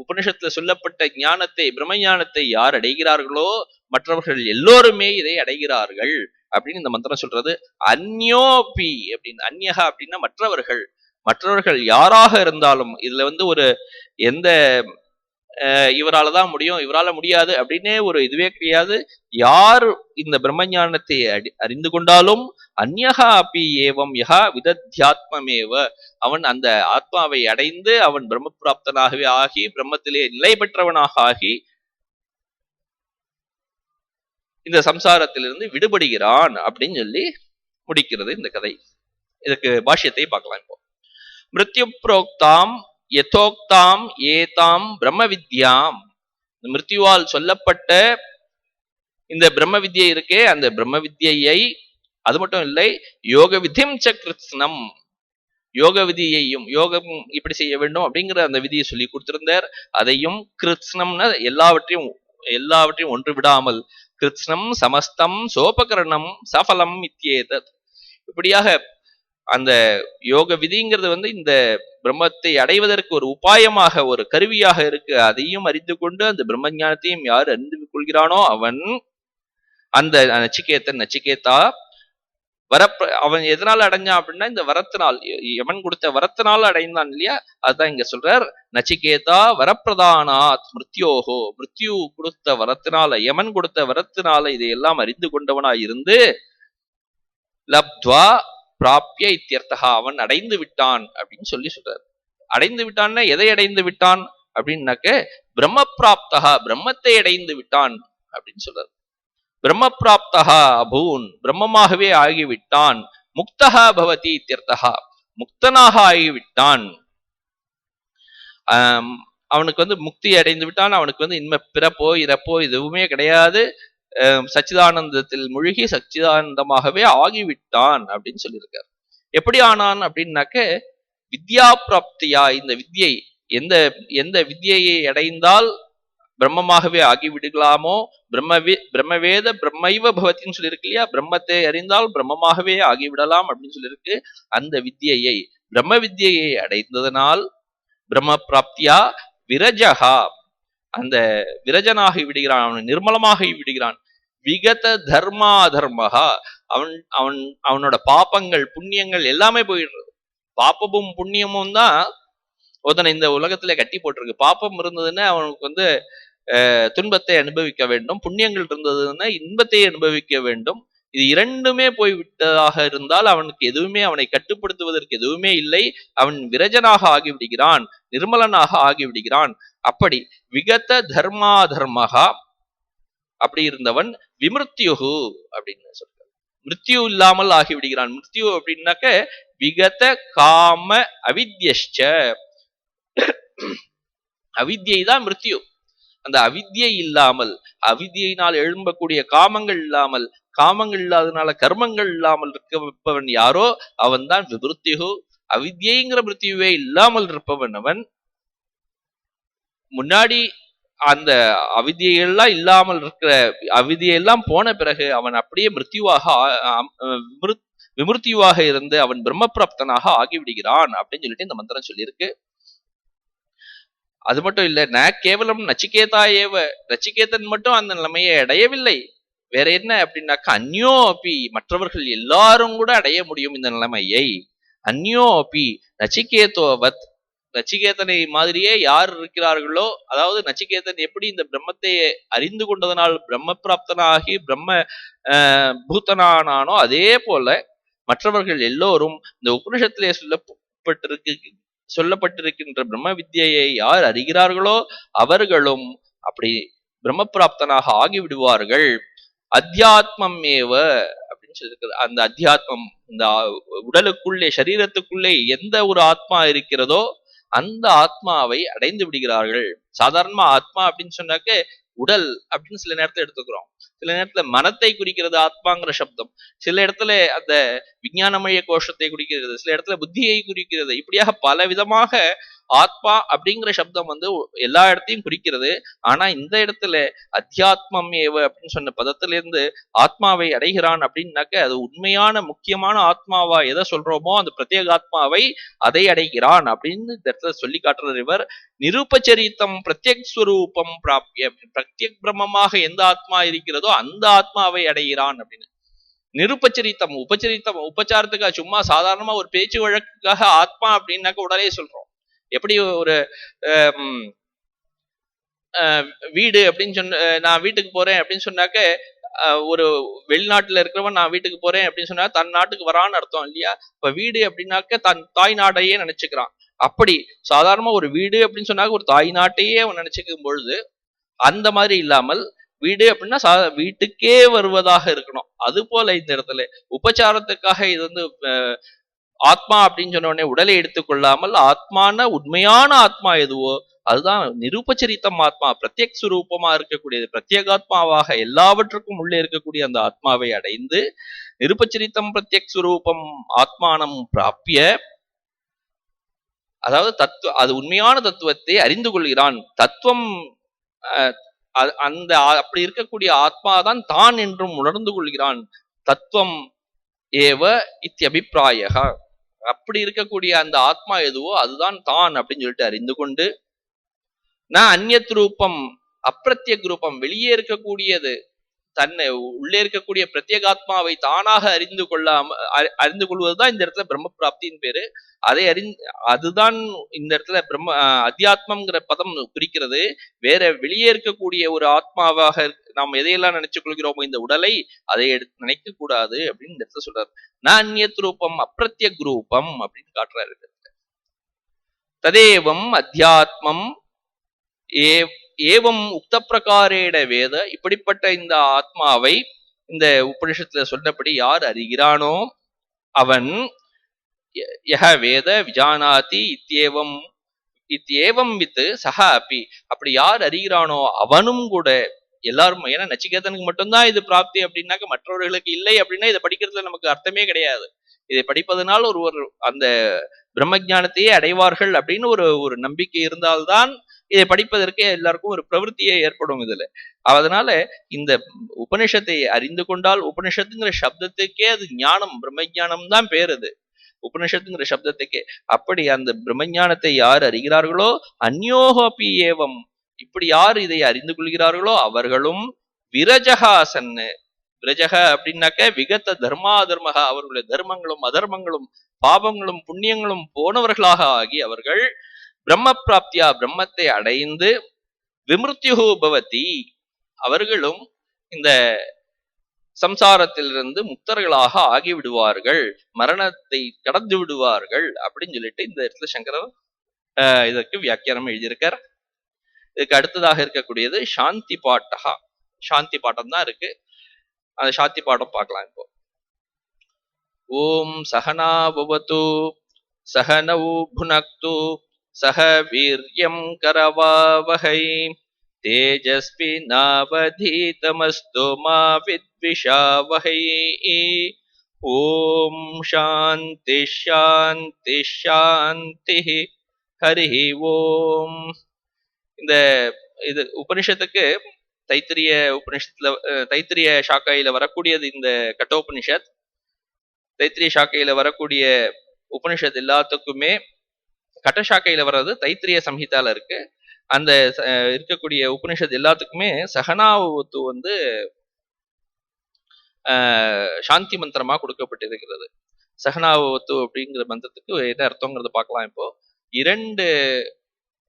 Speaker 1: உபனிஷத்துல சொல்லப்பட்ட ஞானத்தை பிரம்ம ஞானத்தை யார் அடைகிறார்களோ மற்றவர்கள் எல்லோருமே இதை அடைகிறார்கள் அப்படின்னு இந்த மந்திரம் சொல்றது. அந்யோபி அப்படின்னு, அந்யகா அப்படின்னா மற்றவர்கள் யாராக இருந்தாலும், இதுல வந்து ஒரு எந்த இவராலதான் முடியும் இவரால முடியாது அப்படின்னே ஒரு இதுவே கிடையாது. யார் இந்த பிரம்ம ஞானத்தை அறிந்து கொண்டாலும் அந்யகா அப்பி ஏவம் யஹா விதத்யாத்மமேவ அவன் அந்த ஆத்மாவை அடைந்து அவன் பிரம்ம பிராப்தனாகவே ஆகி பிரம்மத்திலே நிலை பெற்றவனாக ஆகி இந்த சம்சாரத்திலிருந்து விடுபடுகிறான் அப்படின்னு சொல்லி முடிக்கிறது இந்த கதை. இதுக்கு பாஷ்யத்தை பார்க்கலாம். இப்போ மிருத்யு புரோக்தாம் யதோக்தாம் ஏதாம் பிரம்ம வித்யாம், மிருத்யுவால் சொல்லப்பட்ட இந்த பிரம்ம வித்யை இருக்கே அந்த பிரம்ம வித்யை, அது மட்டும் இல்லை யோக விதிம் ச கிருத்ஸ்னம், யோக விதியையும் யோகம் இப்படி செய்ய வேண்டும் அப்படிங்கிற அந்த விதியை சொல்லி கொடுத்திருந்தார். அதையும் கிருத்ஸ்னம்னா எல்லாவற்றையும் ஒன்று விடாமல் கிருத்ஸ்னம் சமஸ்தம் சோபகரணம் சஃபலம் இத்யேதத், இப்படியாக அந்த யோக விதிங்கிறது வந்து இந்த பிரம்மத்தை அடைவதற்கு ஒரு உபாயமாக ஒரு கருவியாக இருக்கு. அதையும் அறிந்து கொண்டு அந்த பிரம்ம ஞானத்தையும் யார் அறிந்து கொள்கிறானோ அவன் அந்த நச்சிகேதா அவன் எதனால அடைஞ்சான் அப்படின்னா இந்த வரத்தினால், எவன் கொடுத்த வரத்தினால் அடைந்தான் இல்லையா, அதுதான் இங்க சொல்றார். நச்சிகேதா வரப்பிரதானாத் மிருத்யோஹோ, மிருத்யு கொடுத்த வரத்தினால, யமன் கொடுத்த வரத்தினால இதையெல்லாம் அறிந்து கொண்டவனாய் இருந்து லப்த்வா பிராப்ய இத்தியர்த்தகா அவன் அடைந்து விட்டான் அப்படின்னு சொல்றார். அடைந்து விட்டான்னா எதை அடைந்து விட்டான் அப்படின்னாக்க பிரம்ம பிராப்தகா பிரம்மத்தை அடைந்து விட்டான் அப்படின்னு சொல்றார். பிரம்ம பிராப்தகா அபூன் பிரம்மமாகவே ஆகிவிட்டான். முக்தஹா பவதி இத்யர்த்தஹா, முக்தனாக ஆகிவிட்டான். அவனுக்கு வந்து முக்தி அடைந்து விட்டான். அவனுக்கு வந்து இனிமே பிறப்போ இறப்போ எதுவுமே கிடையாது. சச்சிதானந்தத்தில் மூழ்கி சச்சிதானந்தமாகவே ஆகிவிட்டான் அப்படின்னு சொல்லியிருக்காரு. எப்படி ஆனான் அப்படின்னாக்க, வித்யா பிராப்தியா, இந்த வித்யை எந்த எந்த வித்யையை அடைந்தால் பிரம்மமாகவே ஆகிவிடுகலாமோ, பிரம்மவேத பிரம்மைவ பவத்தின்னு சொல்லியிருக்கு இல்லையா, பிரம்மத்தை அறிந்தால் பிரம்மமாகவே ஆகிவிடலாம் அப்படின்னு சொல்லியிருக்கு. அந்த வித்யையை, பிரம்ம வித்யையை அடைந்ததனால் பிரம்ம பிராப்தியா விரஜகா, அந்த விரஜனாகி விடுகிறான், அவன் நிர்மலமாகி விடுகிறான். விகத தர்மா தர்மகா, அவன் அவன் அவனோட பாப்பங்கள் புண்ணியங்கள் எல்லாமே போயிடுறது. பாப்பமும் புண்ணியமும் தான் ஒருத்தனை இந்த உலகத்துல கட்டி போட்டிருக்கு. பாப்பம் இருந்ததுன்னா அவனுக்கு வந்து துன்பத்தை அனுபவிக்க வேண்டும், புண்ணியங்கள் இருந்ததுன்னா இன்பத்தை அனுபவிக்க வேண்டும். இது இரண்டுமே போய்விட்டதாக இருந்தால் அவனுக்கு எதுவுமே, அவனை கட்டுப்படுத்துவதற்கு எதுவுமே இல்லை. அவன் விரஜனாக ஆகிவிடுகிறான், நிர்மலனாக ஆகிவிடுகிறான். அப்படி விகத தர்மா தர்மகா, அப்படி இருந்தவன் விமிருத்யுகு அப்படின்னு சொல்றான், மிருத்யு இல்லாமல் ஆகிவிடுகிறான். மிருத்யு அப்படின்னாக்க விகத காம அவித்யஷ்ச, அவித்யை தான் மிருத்யு. அந்த அவித்யை இல்லாமல், அவித்யினால் எழும்பக்கூடிய காமங்கள் இல்லாமல், காமங்கள் இல்லாதனால கர்மங்கள் இல்லாமல் இருப்பவன் யாரோ அவன் தான் விமிருத்யு. அவித்யைங்கிற மிருத்யுவே இல்லாமல் இருப்பவன் அவன். முன்னாடி அந்த அவித்யெல்லாம் இல்லாமல் இருக்கிற, அவித்யெல்லாம் போன பிறகு அவன் அப்படியே மிருத்யுவாக விமிருத்யுவாக இருந்து அவன் பிரம்மபிராப்தனாக ஆகிவிடுகிறான் அப்படின்னு சொல்லிட்டு இந்த மந்திரம் சொல்லியிருக்கு. அது மட்டும் இல்ல, ந கேவலம் நச்சிகேதா ஏவ, நச்சிகேதன் மட்டும் அந்த நிலைமையை அடையவில்லை. வேற என்ன அப்படின்னாக்கா, அந்யோ அப்பி, மற்றவர்கள் எல்லாரும் கூட அடைய முடியும் இந்த நிலைமையை. அந்யோ அப்பி நச்சிகேதோவத், நச்சிகேதனை மாதிரியே யார் இருக்கிறார்களோ, அதாவது நச்சிகேதன் எப்படி இந்த பிரம்மத்தை அறிந்து கொண்டதனால் பிரம்ம பிராப்தனாகி பிரம்ம பூத்தனானோ, அதே போல மற்றவர்கள் எல்லோரும் இந்த உபனிஷத்திலே சொல்லப்பட்டிருக்கின்ற பிரம்ம வித்யையை யார் அறிகிறார்களோ அவர்களும் அப்படி பிரம்ம பிராப்தனாக ஆகிவிடுவார்கள். அத்தியாத்மம் ஏவ அப்படின்னு சொல்லியிருக்கிறது. அந்த அத்தியாத்மம், இந்த உடலுக்குள்ளே சரீரத்துக்குள்ளே எந்த ஒரு ஆத்மா இருக்கிறதோ அந்த ஆத்மாவை அடைந்து விடுகிறார்கள். சாதாரணமா ஆத்மா அப்படின்னு சொன்னாக்க உடல் அப்படின்னு சில நேரத்துல எடுத்துக்கிறோம். சில நேரத்துல மனத்தை குறிக்கிறது ஆத்மாங்கிற சப்தம், சில இடத்துல அந்த விஞ்ஞானமய கோஷத்தை குறிக்கிறது, சில இடத்துல புத்தியை குறிக்கிறது. இப்படியாக பல விதமாக ஆத்மா அப்படிங்கிற சப்தம் வந்து எல்லா இடத்தையும் குறிக்கிறது. ஆனா இந்த இடத்துல அத்தியாத்மம் ஏவ அப்படின்னு சொன்ன பதத்திலிருந்து ஆத்மாவை அடைகிறான் அப்படின்னாக்க அது உண்மையான முக்கியமான ஆத்மாவா எதை சொல்றோமோ அந்த பிரத்யேக ஆத்மாவை அதை அடைகிறான் அப்படின்னு இந்த இடத்துல சொல்லி காட்டுறார் இவர். நிருபச்சரித்தம் பிரத்யக் ஸ்வரூபம் பிராப்திய, பிரத்யக் பிரம்மமாக எந்த ஆத்மா இருக்கிறதோ அந்த ஆத்மாவை அடைகிறான் அப்படின்னு. நிருபச்சரித்தம், உபச்சரித்தம், உபச்சாரத்துக்காக சும்மா சாதாரணமா ஒரு பேச்சு வழக்குக்காக ஆத்மா அப்படின்னாக்க உடனே சொல்றோம். எப்படி ஒரு வீடு அப்படின்னு சொன்ன, நான் வீட்டுக்கு போறேன் அப்படின்னு சொன்னாக்க, ஒரு வெளிநாட்டுல இருக்கிறவன் நான் வீட்டுக்கு போறேன் அப்படின்னு சொன்னா தன் நாட்டுக்கு வரான்னு அர்த்தம் இல்லையா? இப்ப வீடு அப்படின்னாக்க தன் தாய் நாட்டையே நினைச்சுக்கிறான். அப்படி சாதாரணமா ஒரு வீடு அப்படின்னு சொன்னாக்க ஒரு தாய் நாட்டையே அவன் நினைச்சுக்கும் பொழுது, அந்த மாதிரி இல்லாமல் வீடு அப்படின்னா வீட்டுக்கே வருவதாக இருக்கணும். அது போல இந்த இடத்துல உபச்சாரத்துக்காக இது வந்து ஆத்மா அப்படின்னு சொன்ன உடனே உடலை எடுத்துக்கொள்ளாமல் ஆத்மான உண்மையான ஆத்மா எதுவோ அதுதான் நிருபச்சரித்தம் ஆத்மா, பிரத்யக் சுரூபமா இருக்கக்கூடியது, பிரத்யேகாத்மாவாக எல்லாவற்றுக்கும் உள்ளே இருக்கக்கூடிய அந்த ஆத்மாவை அடைந்து நிருபச்சரித்தம் பிரத்யக் சுரூபம் ஆத்மானம் பிராப்பிய, அதாவது தத்துவ, அது உண்மையான தத்துவத்தை அறிந்து கொள்கிறான். தத்துவம் அந்த அப்படி இருக்கக்கூடிய ஆத்மாதான் தான் என்றும் உணர்ந்து கொள்கிறான். தத்துவம் ஏவ இத்தியபிப்பிராய, அப்படி இருக்கக்கூடிய அந்த ஆத்மா எதுவோ அதுதான் தான் அப்படின்னு சொல்லிட்டு அறிந்து கொண்டு, நான் அந்நியத் ரூபம் அப்பிரத்யக் ரூபம், வெளியே இருக்கக்கூடியது தன்னை உள்ளே இருக்கக்கூடிய பிரத்யேகாத்மாவை தானாக அறிந்து கொள்வதுதான் இந்த இடத்துல பிரம்ம பிராப்தியின் பேரு. அதை அதுதான் இந்த இடத்துல பிரம்ம அத்தியாத்மங்கிற பதம் குறிக்கிறது. வேற வெளியே இருக்கக்கூடிய ஒரு ஆத்மாவாக நாம் எதையெல்லாம் நினைச்சு கொள்கிறோமோ இந்த உடலை, அதை நினைக்க கூடாது அப்படின்னு இந்த இடத்துல சொல்றாரு. நான் அந்நியத் ரூபம் அப்பிரத்யக் ரூபம் அப்படின்னு காட்டுறாரு. ததேவம் அத்தியாத்மம் ஏவம் உக்த பிரகாரேட வேத, இப்படிப்பட்ட இந்த ஆத்மாவை இந்த உபனிஷத்துல சொன்னபடி யார் அறிகிறானோ அவன் யஹ வேத விஜானாதி இத்தியேவம் வித்து சஹ அப்பி, அப்படி யார் அறிகிறானோ அவனும் கூட, எல்லாரும். ஏன்னா நச்சிகேதனுக்கு மட்டும்தான் இது பிராப்தி அப்படின்னாக்க மற்றவர்களுக்கு இல்லை அப்படின்னா இதை படிக்கிறதுல நமக்கு அர்த்தமே கிடையாது. இதை படிப்பதனால் ஒரு அந்த பிரம்மஜானத்தையே அடைவார்கள் அப்படின்னு ஒரு ஒரு நம்பிக்கை இருந்தால்தான் இதை படிப்பதற்கே எல்லாருக்கும் ஒரு பிரவருத்தியே ஏற்படும் இதுல. அதனால இந்த உபனிஷத்தை அறிந்து கொண்டால், உபனிஷத்துங்கிற சப்தத்துக்கே அது ஞானம், பிரம்மஜானம் தான் பேர் அது, உபனிஷத்துங்கிற சப்தத்துக்கே. அப்படி அந்த பிரம்மஞானத்தை யார் அறிகிறார்களோ அந்யோகபி ஏவம், இப்படி யார் இதை அறிந்து கொள்கிறார்களோ அவர்களும் விரஜகாசன்னு, விரஜக அப்படின்னாக்க விகத்த தர்மாதர்மகா, அவர்களுடைய தர்மங்களும் அதர்மங்களும் பாபங்களும் புண்ணியங்களும் போனவர்களாக ஆகி அவர்கள் பிரம்ம பிராப்தியா பிரம்மத்தை அடைந்து விமிருத்யுஹு பவதி, அவர்களும் இந்த சம்சாரத்திலிருந்து முக்தர்களாக ஆகிவிடுவார்கள், மரணத்தை கடந்து விடுவார்கள் அப்படின்னு சொல்லிட்டு இந்த இடத்துல சங்கரர் இதற்கு வியாக்கியானம் எழுதியிருக்கார். இதுக்கு அடுத்ததாக இருக்கக்கூடியது சாந்தி பாட்டகா, சாந்தி பாட்டம் தான் இருக்கு, அந்த சாந்தி பாடம் பார்க்கலாம் இப்போ. ஓம் சகனா பவது சகனௌ புனக்து சக வீர்யம் கரவாவஹை தேஜஸ்வி நாவதீதமஸ்து மா வித்விஷாவஹை. ஓம் சாந்தி சாந்தி சாந்தி. ஹரி ஓம். இந்த இது உபனிஷத்துக்கு தைத்திரிய உபனிஷத்துல, தைத்திரிய சாக்கையில வரக்கூடியது இந்த கட்டோபனிஷத். தைத்திரிய சாக்கையில வரக்கூடிய உபனிஷத் எல்லாத்துக்குமே கட்டசாக்கையில வர்றது தைத்திரிய சம்ஹிதால இருக்கு. அந்த இருக்கக்கூடிய உபனிஷத் எல்லாத்துக்குமே சகனாவத்து வந்து சாந்தி மந்திரமா கொடுக்கப்பட்டிருக்கிறது. சகனாவத்து அப்படிங்கிற மந்திரத்துக்கு என்ன அர்த்தங்கிறத பார்க்கலாம் இப்போ. இரண்டு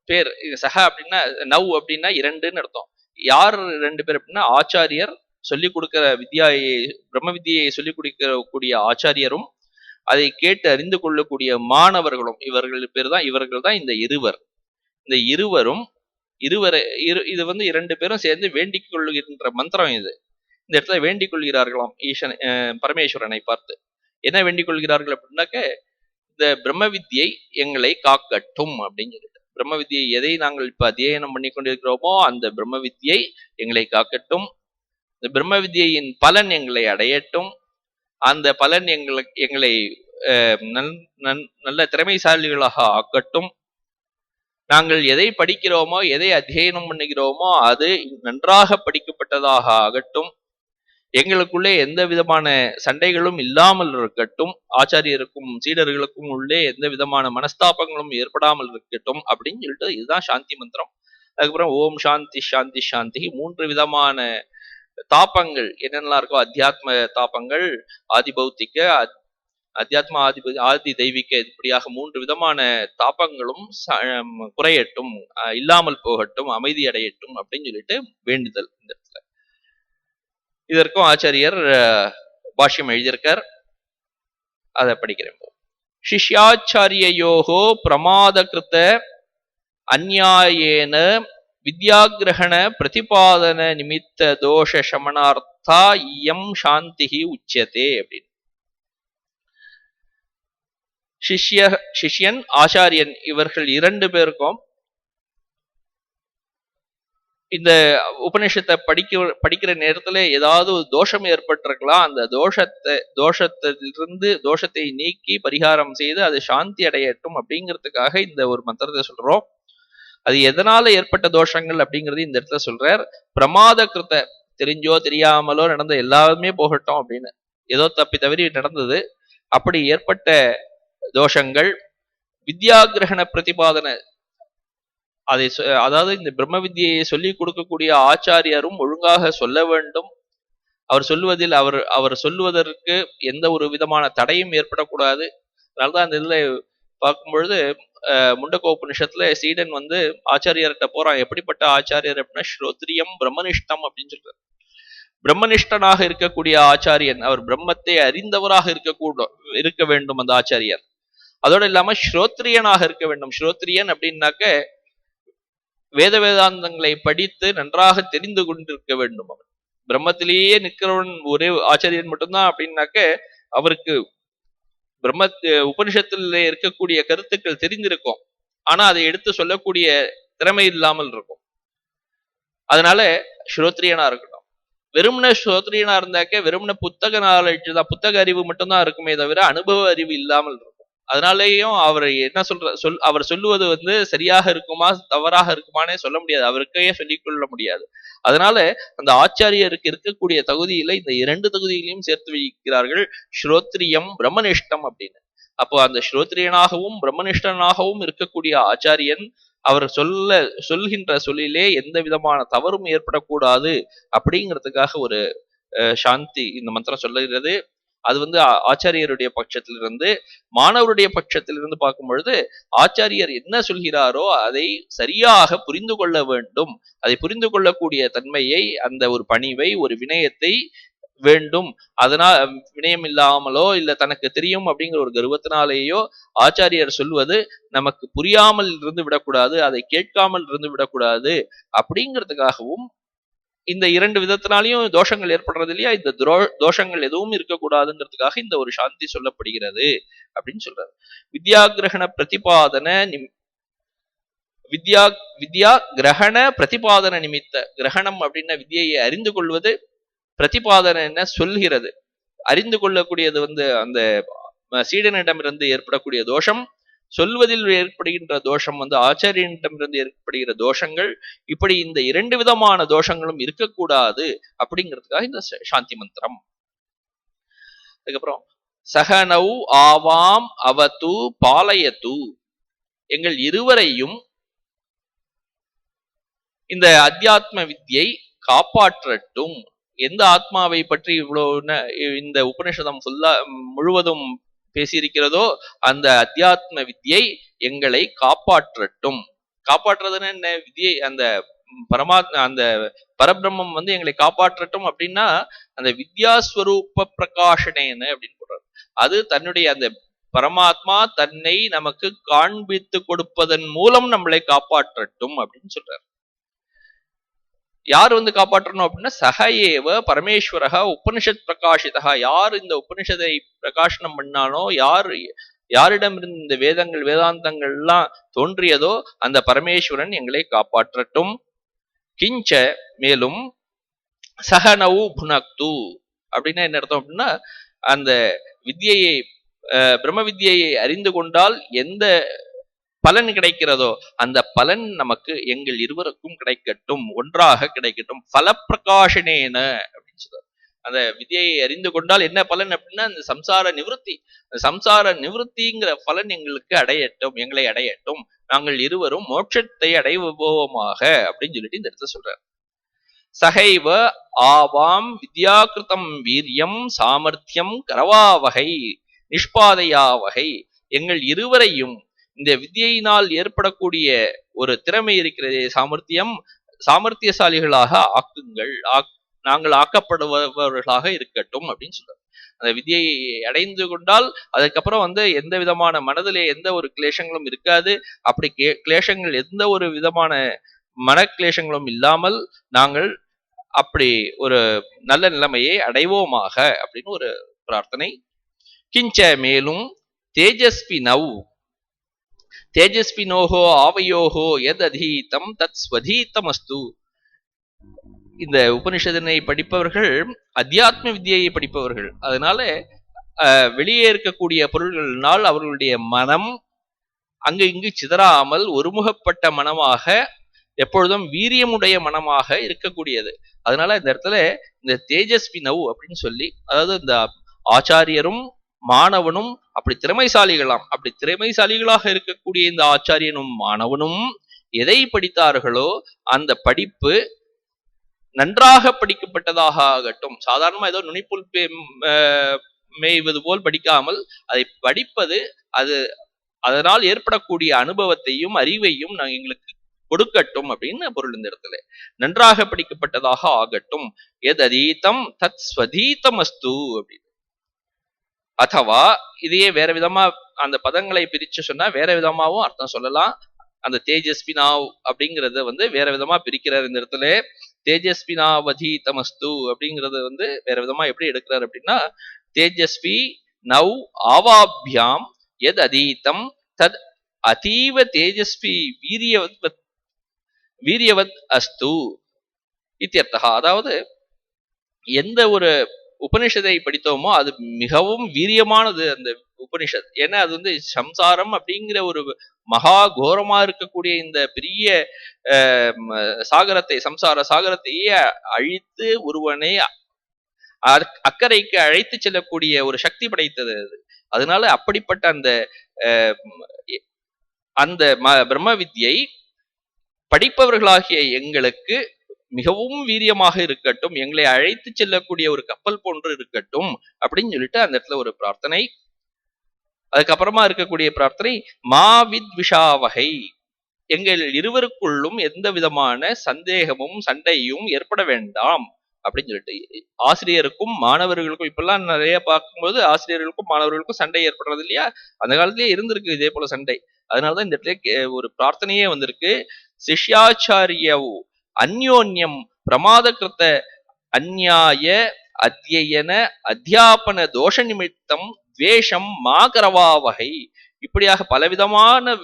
Speaker 1: பேர், சக அப்படின்னா நவ் அப்படின்னா இரண்டுன்னு அர்த்தம். யார் ரெண்டு பேர் அப்படின்னா ஆச்சாரியர், சொல்லிக் கொடுக்கிற வித்யாயை, பிரம்ம வித்தியை சொல்லிக் கொடுக்கக்கூடிய ஆச்சாரியரும் அதை கேட்டு அறிந்து கொள்ளக்கூடிய மாணவர்களும், இவர்கள் தான் இந்த இருவர். இந்த இருவரும் இது வந்து இரண்டு பேரும் சேர்ந்து வேண்டிக் கொள்ளுகின்ற மந்திரம் இது. இந்த இடத்துல வேண்டிக் கொள்கிறார்களாம் ஈசன் பரமேஸ்வரனை பார்த்து. என்ன வேண்டிக் கொள்கிறார்கள் அப்படின்னாக்க, இந்த பிரம்ம வித்தியை எங்களை காக்கட்டும் அப்படின்னு சொல்லிட்டு, பிரம்ம வித்தியை எதை நாங்கள் இப்ப அத்தியனம் பண்ணி கொண்டிருக்கிறோமோ அந்த பிரம்ம வித்தியை எங்களை காக்கட்டும், இந்த பிரம்ம வித்தியின் பலன் எங்களை அடையட்டும், அந்த பலன் எங்களை நல்ல திறமைசாலிகளாக ஆக்கட்டும், நாங்கள் எதை படிக்கிறோமோ எதை அத்தியனம் பண்ணுகிறோமோ அது நன்றாக படிக்கப்பட்டதாக ஆகட்டும், எங்களுக்குள்ளே எந்த விதமான சண்டைகளும் இல்லாமல் இருக்கட்டும், ஆச்சாரியருக்கும் சீடர்களுக்கும் உள்ளே எந்த விதமான மனஸ்தாபங்களும் ஏற்படாமல் இருக்கட்டும் அப்படின்னு சொல்லிட்டு இதுதான் சாந்தி மந்திரம். அதுக்கப்புறம் ஓம் சாந்தி சாந்தி சாந்தி. 3 விதமான தாபங்கள் என்னென்னலாம் இருக்கோ, அத்தியாத்ம தாபங்கள், ஆதி பௌத்திக, அத்தியாத்மா, ஆதி தெய்வீக, இப்படியாக 3 விதமான தாபங்களும் குறையட்டும், இல்லாமல் போகட்டும், அமைதி அடையட்டும் அப்படின்னு சொல்லிட்டு வேண்டுதல். இந்த இடத்துல இதற்கும் ஆச்சாரியர் பாஷ்யம் எழுதியிருக்கார், அதை படிக்கிறேன். சிஷ்யாச்சாரியோகோ பிரமாதகிருத்த அந்நியாயேன வித்யாகிரகண பிரதிபாதன நிமித்த தோஷ சமனார்த்தா இயம் சாந்தி உச்சதே அப்படின்னு. சிஷ்யன் ஆச்சாரியன் இவர்கள் 2 பேருக்கும் இந்த உபநிஷத்தை படிக்கிற நேரத்துல ஏதாவது தோஷம் ஏற்பட்டிருக்கலாம். அந்த தோஷத்தை நீக்கி பரிகாரம் செய்து அது சாந்தி அடையட்டும் அப்படிங்கிறதுக்காக இந்த ஒரு மந்திரத்தை சொல்றோம். அது எதனால ஏற்பட்ட தோஷங்கள் அப்படிங்கிறது இந்த இடத்துல சொல்றார். பிரமாத கிருத்த, தெரிஞ்சோ தெரியாமலோ நடந்த எல்லாருமே போகட்டும் அப்படின்னு, ஏதோ தப்பி தவறி நடந்தது, அப்படி ஏற்பட்ட தோஷங்கள். வித்யாகிரகண பிரதிபாதன, அதாவது இந்த பிரம்ம வித்தியை சொல்லிக் கொடுக்கக்கூடிய ஆச்சாரியரும் ஒழுங்காக சொல்ல வேண்டும். அவர் சொல்லுவதில் அவர் சொல்லுவதற்கு எந்த ஒரு விதமான தடையும் ஏற்படக்கூடாது. அதனால்தான் அந்த இதுல பார்க்கும் பொழுது முண்டகோபனிஷத்துல சீடன் வந்து ஆச்சாரியர்கிட்ட போறான். எப்படிப்பட்ட ஆச்சாரியர் அப்படின்னா ஸ்ரோத்ரியம் பிரம்மனிஷ்டம் அப்படின்னு சொல்றாரு. பிரம்மனிஷ்டனாக இருக்கக்கூடிய ஆச்சாரியன், அவர் பிரம்மத்தை அறிந்தவராக இருக்க வேண்டும் அந்த ஆச்சாரியர். அதோடு இல்லாம ஸ்ரோத்ரியனாக இருக்க வேண்டும். ஸ்ரோத்ரியன் அப்படின்னாக்க வேதாந்தங்களை படித்து நன்றாக தெரிந்து கொண்டிருக்க வேண்டும். அவன் பிரம்மத்திலேயே நிற்கிறவன் ஒரே ஆச்சாரியன் மட்டும்தான் அப்படின்னாக்க அவருக்கு பிரம்ம உபனிஷத்துல இருக்கக்கூடிய கருத்துக்கள் தெரிந்திருக்கும், ஆனா அதை எடுத்து சொல்லக்கூடிய திறமை இல்லாமல் இருக்கும். அதனால ஸ்ரோத்ரியனா இருக்கட்டும். வெறும்ன ஸ்ரோத்ரியனா இருந்தாக்க வெறும்ன புத்தக நாலேஜ் தான், புத்தக அறிவு மட்டும்தான் இருக்குமே தவிர அனுபவ அறிவு இல்லாமல் இருக்கும். அதனாலேயும் அவர் என்ன அவர் சொல்லுவது வந்து சரியாக இருக்குமா தவறாக இருக்குமானே சொல்ல முடியாது, அவருக்கே சொல்லிக் கொள்ள முடியாது. அதனால அந்த ஆச்சாரியருக்கு இருக்கக்கூடிய தகுதியில இந்த 2 தகுதியிலையும் சேர்த்து வைக்கிறார்கள், ஸ்ரோத்ரியம் பிரம்மனிஷ்டம் அப்படின்னு. அப்போ அந்த ஸ்ரோத்ரியனாகவும் பிரம்மனிஷ்டனாகவும் இருக்கக்கூடிய ஆச்சாரியன் அவர் சொல்கின்ற சொல்லிலே எந்த விதமான தவறும் ஏற்படக்கூடாது அப்படிங்கிறதுக்காக ஒரு சாந்தி இந்த மந்திரம் சொல்லுகிறது. அது வந்து ஆச்சாரியருடைய பட்சத்திலிருந்து. மாணவருடைய பட்சத்திலிருந்து பார்க்கும் பொழுது ஆச்சாரியர் என்ன சொல்கிறாரோ அதை சரியாக புரிந்து கொள்ள வேண்டும். அதை புரிந்து கொள்ளக்கூடிய தன்மையை, அந்த ஒரு பணிவை, ஒரு வினயத்தை வேண்டும். அதனால் வினயம் இல்லாமலோ இல்ல தனக்கு தெரியும் அப்படிங்கிற ஒரு கர்வத்தினாலேயோ ஆச்சாரியர் சொல்வது நமக்கு புரியாமல் இருந்து விடக்கூடாது, அதை கேட்காமல் இருந்து விடக்கூடாது அப்படிங்கிறதுக்காகவும் இந்த 2 விதத்தினாலையும் தோஷங்கள் ஏற்படுறது இல்லையா, இந்த தோஷங்கள் எதுவும் இருக்கக்கூடாதுங்கிறதுக்காக இந்த ஒரு சாந்தி சொல்லப்படுகிறது அப்படின்னு சொல்றாரு. வித்யாகிரகண பிரதிபாதன வித்யா கிரகண பிரதிபாதன நிமித்த. கிரகணம் அப்படின்னா வித்யையை அறிந்து கொள்வது, பிரதிபாதன என்ன சொல்கிறது, அறிந்து கொள்ளக்கூடியது வந்து அந்த சீடனிடமிருந்து ஏற்படக்கூடிய தோஷம், சொல்வதில் ஏற்படுகின்ற தோஷம் வந்து ஆச்சாரியனிடமிருந்து ஏற்படுகிற தோஷங்கள். இப்படி இந்த 2 விதமான தோஷங்களும் இருக்கக்கூடாது அப்படிங்கிறதுக்காக இந்த சாந்தி மந்திரம். அதுக்கப்புறம் சகனௌ ஆவாம் அவது பாலயது, எங்கள் இருவரையும் இந்த அத்தியாத்ம வித்யை காப்பாற்றட்டும். எந்த ஆத்மாவை பற்றி இவ்வளவு இந்த உபநிஷதம் முழுவதும் பேசியிருக்கிறதோ அந்த அத்தியாத்ம வித்யை எங்களை காப்பாற்றட்டும். காப்பாற்றுறதுன்னு என்ன, வித்யை அந்த அந்த பரபிரம்மம் வந்து எங்களை காப்பாற்றட்டும் அப்படின்னா அந்த வித்யாஸ்வரூப பிரகாஷனேன்னு அப்படின்னு சொல்றாரு. அது தன்னுடைய அந்த பரமாத்மா தன்னை நமக்கு காண்பித்து கொடுப்பதன் மூலம் நம்மளை காப்பாற்றட்டும் அப்படின்னு சொல்றாரு. யார் வந்து காப்பாற்றணும் அப்படின்னா சகஏவ பரமேஸ்வரக உபனிஷத் பிரகாஷிதா. யார் இந்த உபனிஷத்தை பிரகாசனம் பண்ணானோ, யாரிடமிருந்து இந்த வேதங்கள் வேதாந்தங்கள் எல்லாம் தோன்றியதோ அந்த பரமேஸ்வரன் எங்களை காப்பாற்றட்டும். கிஞ்ச மேலும் சகனௌ புனக்து அப்படின்னா என்ன அர்த்தம் அப்படின்னா, அந்த வித்யையை பிரம்ம வித்யையை அறிந்து கொண்டால் எந்த பலன் கிடைக்கிறதோ அந்த பலன் நமக்கு எங்கள் இருவருக்கும் கிடைக்கட்டும், ஒன்றாக கிடைக்கட்டும். பலப்பிரகாஷனேன அப்படின்னு சொல்றாரு. அந்த வித்யையை அறிந்து கொண்டால் என்ன பலன் அப்படின்னா அந்த சம்சார நிவர்த்தி, சம்சார நிவர்த்திங்கிற பலன் எங்களுக்கு அடையட்டும், எங்களை அடையட்டும், நாங்கள் இருவரும் மோட்சத்தை அடைவோமாக அப்படின்னு சொல்லிட்டு இந்த இடத்த சொல்றாரு. சகைவ ஆவாம் வித்யாகிருதம் வீரியம் சாமர்த்தியம் கரவாவகை நிஷ்பாதையாவகை. எங்கள் இருவரையும் இந்த வித்யினால் ஏற்படக்கூடிய ஒரு திறமை இருக்கிறதே சாமர்த்தியம், சாமர்த்தியசாலிகளாக ஆக்குங்கள், நாங்கள் ஆக்கப்படுபவர்களாக இருக்கட்டும் அப்படின்னு சொல்றாரு. அந்த வித்யை அடைந்து கொண்டால் அதுக்கப்புறம் வந்து எந்த விதமான மனதிலே எந்த ஒரு கிளேசங்களும் இருக்காது. அப்படி கிளேசங்கள் எந்த ஒரு விதமான மனக்லேசங்களும் இல்லாமல் நாங்கள் அப்படி ஒரு நல்ல நிலைமையை அடைவோமாக அப்படின்னு ஒரு பிரார்த்தனை. கிஞ்ச மேலும் தேஜஸ்வினோகோ ஆவையோகோ எத் அதீதம் தத் ஸ்வதீதமஸ்து. இந்த உபனிஷதனை படிப்பவர்கள் அத்தியாத்ம வித்யை படிப்பவர்கள். அதனால வெளியே இருக்கக்கூடிய பொருள்களினால் அவர்களுடைய மனம் அங்கு இங்கு சிதறாமல் ஒருமுகப்பட்ட மனமாக எப்பொழுதும் வீரியமுடைய மனமாக இருக்கக்கூடியது. அதனால இந்த இடத்துல இந்த தேஜஸ்வினவ் அப்படின்னு சொல்லி, அதாவது இந்த ஆச்சாரியரும் மாணவனும் அப்படி திறமைசாலிகளாம், அப்படி திறமைசாலிகளாக இருக்கக்கூடிய இந்த ஆச்சாரியனும் மாணவனும் எதை படித்தார்களோ அந்த படிப்பு நன்றாக படிக்கப்பட்டதாக ஆகட்டும். சாதாரணமா ஏதோ நுனிப்புல் மேய்வது போல் படிக்காமல் அதை படிப்பது அது அதனால் ஏற்படக்கூடிய அனுபவத்தையும் அறிவையும் நான் எங்களுக்கு கொடுக்கட்டும் அப்படின்னு பொருள். இந்த இடத்துல நன்றாக படிக்கப்பட்டதாக ஆகட்டும். எத் அதீதம் தத் ஸ்வதீதம் அஸ்து அப்படின்னு. அதுவா இதையே வேற விதமா அந்த பதங்களை பிரிச்சு சொன்னா வேற விதமாவும் அர்த்தம் சொல்லலாம். அந்த தேஜஸ்வினாவ் அப்படிங்கறத வந்து வேற விதமா பிரிக்கிறார் இந்த இடத்துல. தேஜஸ்வினாவதீதமஸ்து அப்படிங்கறது வந்து வேற விதமா எப்படி எடுக்கிறார் அப்படின்னா, தேஜஸ்வி நவ் ஆவாபியாம் எத் அதீதம் தத் அதீவ தேஜஸ்வி வீரியவத் அஸ்து இத்தியர்த்தகா. அதாவது எந்த ஒரு உபனிஷத்தை படித்தோமோ அது மிகவும் வீரியமானது அந்த உபனிஷத். ஏன்னா அது வந்து சம்சாரம் அப்படிங்கிற ஒரு மகா கோரமா இருக்கக்கூடிய இந்த பெரிய சாகரத்தை, சம்சார சாகரத்தையே அழித்து ஒருவனை அக்கறைக்கு அழைத்து செல்லக்கூடிய ஒரு சக்தி படைத்தது அது. அதனால அப்படிப்பட்ட அந்த பிரம்ம வித்யை படிப்பவர்களாகிய எங்களுக்கு மிகவும் வீரியமாக இருக்கட்டும், எங்களை அழைத்து செல்லக்கூடிய ஒரு கப்பல் போன்று இருக்கட்டும் அப்படின்னு சொல்லிட்டு அந்த இடத்துல ஒரு பிரார்த்தனை. அதுக்கப்புறமா இருக்கக்கூடிய பிரார்த்தனை மாவித் விஷாவகை, எங்கள் இருவருக்குள்ளும் எந்த விதமான சந்தேகமும் சண்டையும் ஏற்பட வேண்டாம் அப்படின்னு சொல்லிட்டு. ஆசிரியருக்கும் மாணவர்களுக்கும் இப்பெல்லாம் நிறைய பார்க்கும்போது ஆசிரியர்களுக்கும் மாணவர்களுக்கும் சண்டை ஏற்படுறது இல்லையா? அந்த காலத்திலேயே இருந்திருக்கு இதே போல சண்டை. அதனாலதான் இந்த இடத்துல ஒரு பிரார்த்தனையே வந்திருக்கு. சிஷ்யாச்சாரியவு அந்யோன்யம் பிரமாதகிருத்த அந்நியாய அத்தியன அத்தியாபன தோஷ நிமித்தம் துவேஷம் மாகரவா வகை. இப்படியாக பலவிதமான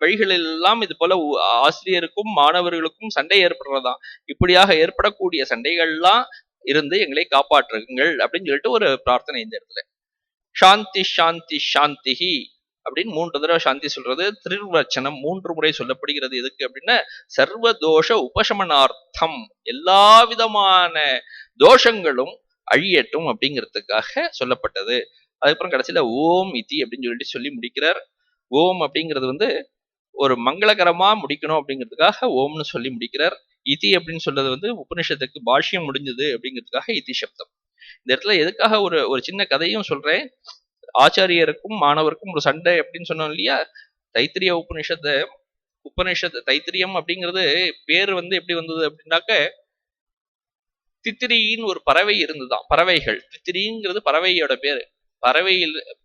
Speaker 1: வழிகளெல்லாம் இது போல ஆசிரியருக்கும் மாணவர்களுக்கும் சண்டை ஏற்படுறதாம். இப்படியாக ஏற்படக்கூடிய சண்டைகள்லாம் இருந்து எங்களை காப்பாற்றுங்கள் அப்படின்னு சொல்லிட்டு ஒரு பிரார்த்தனை இந்த இடத்துல. சாந்தி சாந்தி சாந்திஹி அப்படின்னு 3 தடவை சாந்தி சொல்றது. திருவச்சனம் 3 முறை சொல்லப்படுகிறது. எதுக்கு அப்படின்னா சர்வதோஷ உபசமனார்த்தம், எல்லா விதமான தோஷங்களும் அழியட்டும் அப்படிங்கிறதுக்காக சொல்லப்பட்டது. அதுக்கப்புறம் கடைசியில ஓம் இதி அப்படின்னு சொல்லிட்டு சொல்லி முடிக்கிறார். ஓம் அப்படிங்கிறது வந்து ஒரு மங்களகரமா முடிக்கணும் அப்படிங்கிறதுக்காக ஓம்னு சொல்லி முடிக்கிறார். இதி அப்படின்னு சொல்றது வந்து உபனிஷத்துக்கு பாஷ்யம் முடிஞ்சது அப்படிங்கிறதுக்காக இதி சப்தம். இந்த இடத்துல எதுக்காக ஒரு சின்ன கதையும் சொல்றேன். ஆச்சாரியருக்கும் மாணவருக்கும் ஒரு சண்டை அப்படின்னு சொன்னோம் இல்லையா? தைத்திரிய உபனிஷத் தைத்திரியம் அப்படிங்கிறது பேர் வந்து எப்படி வந்தது அப்படின்னாக்க, தித்திரின்னு ஒரு பறவை இருந்துதான். பறவைகள், தித்திரிங்கிறது பறவையோட பேரு.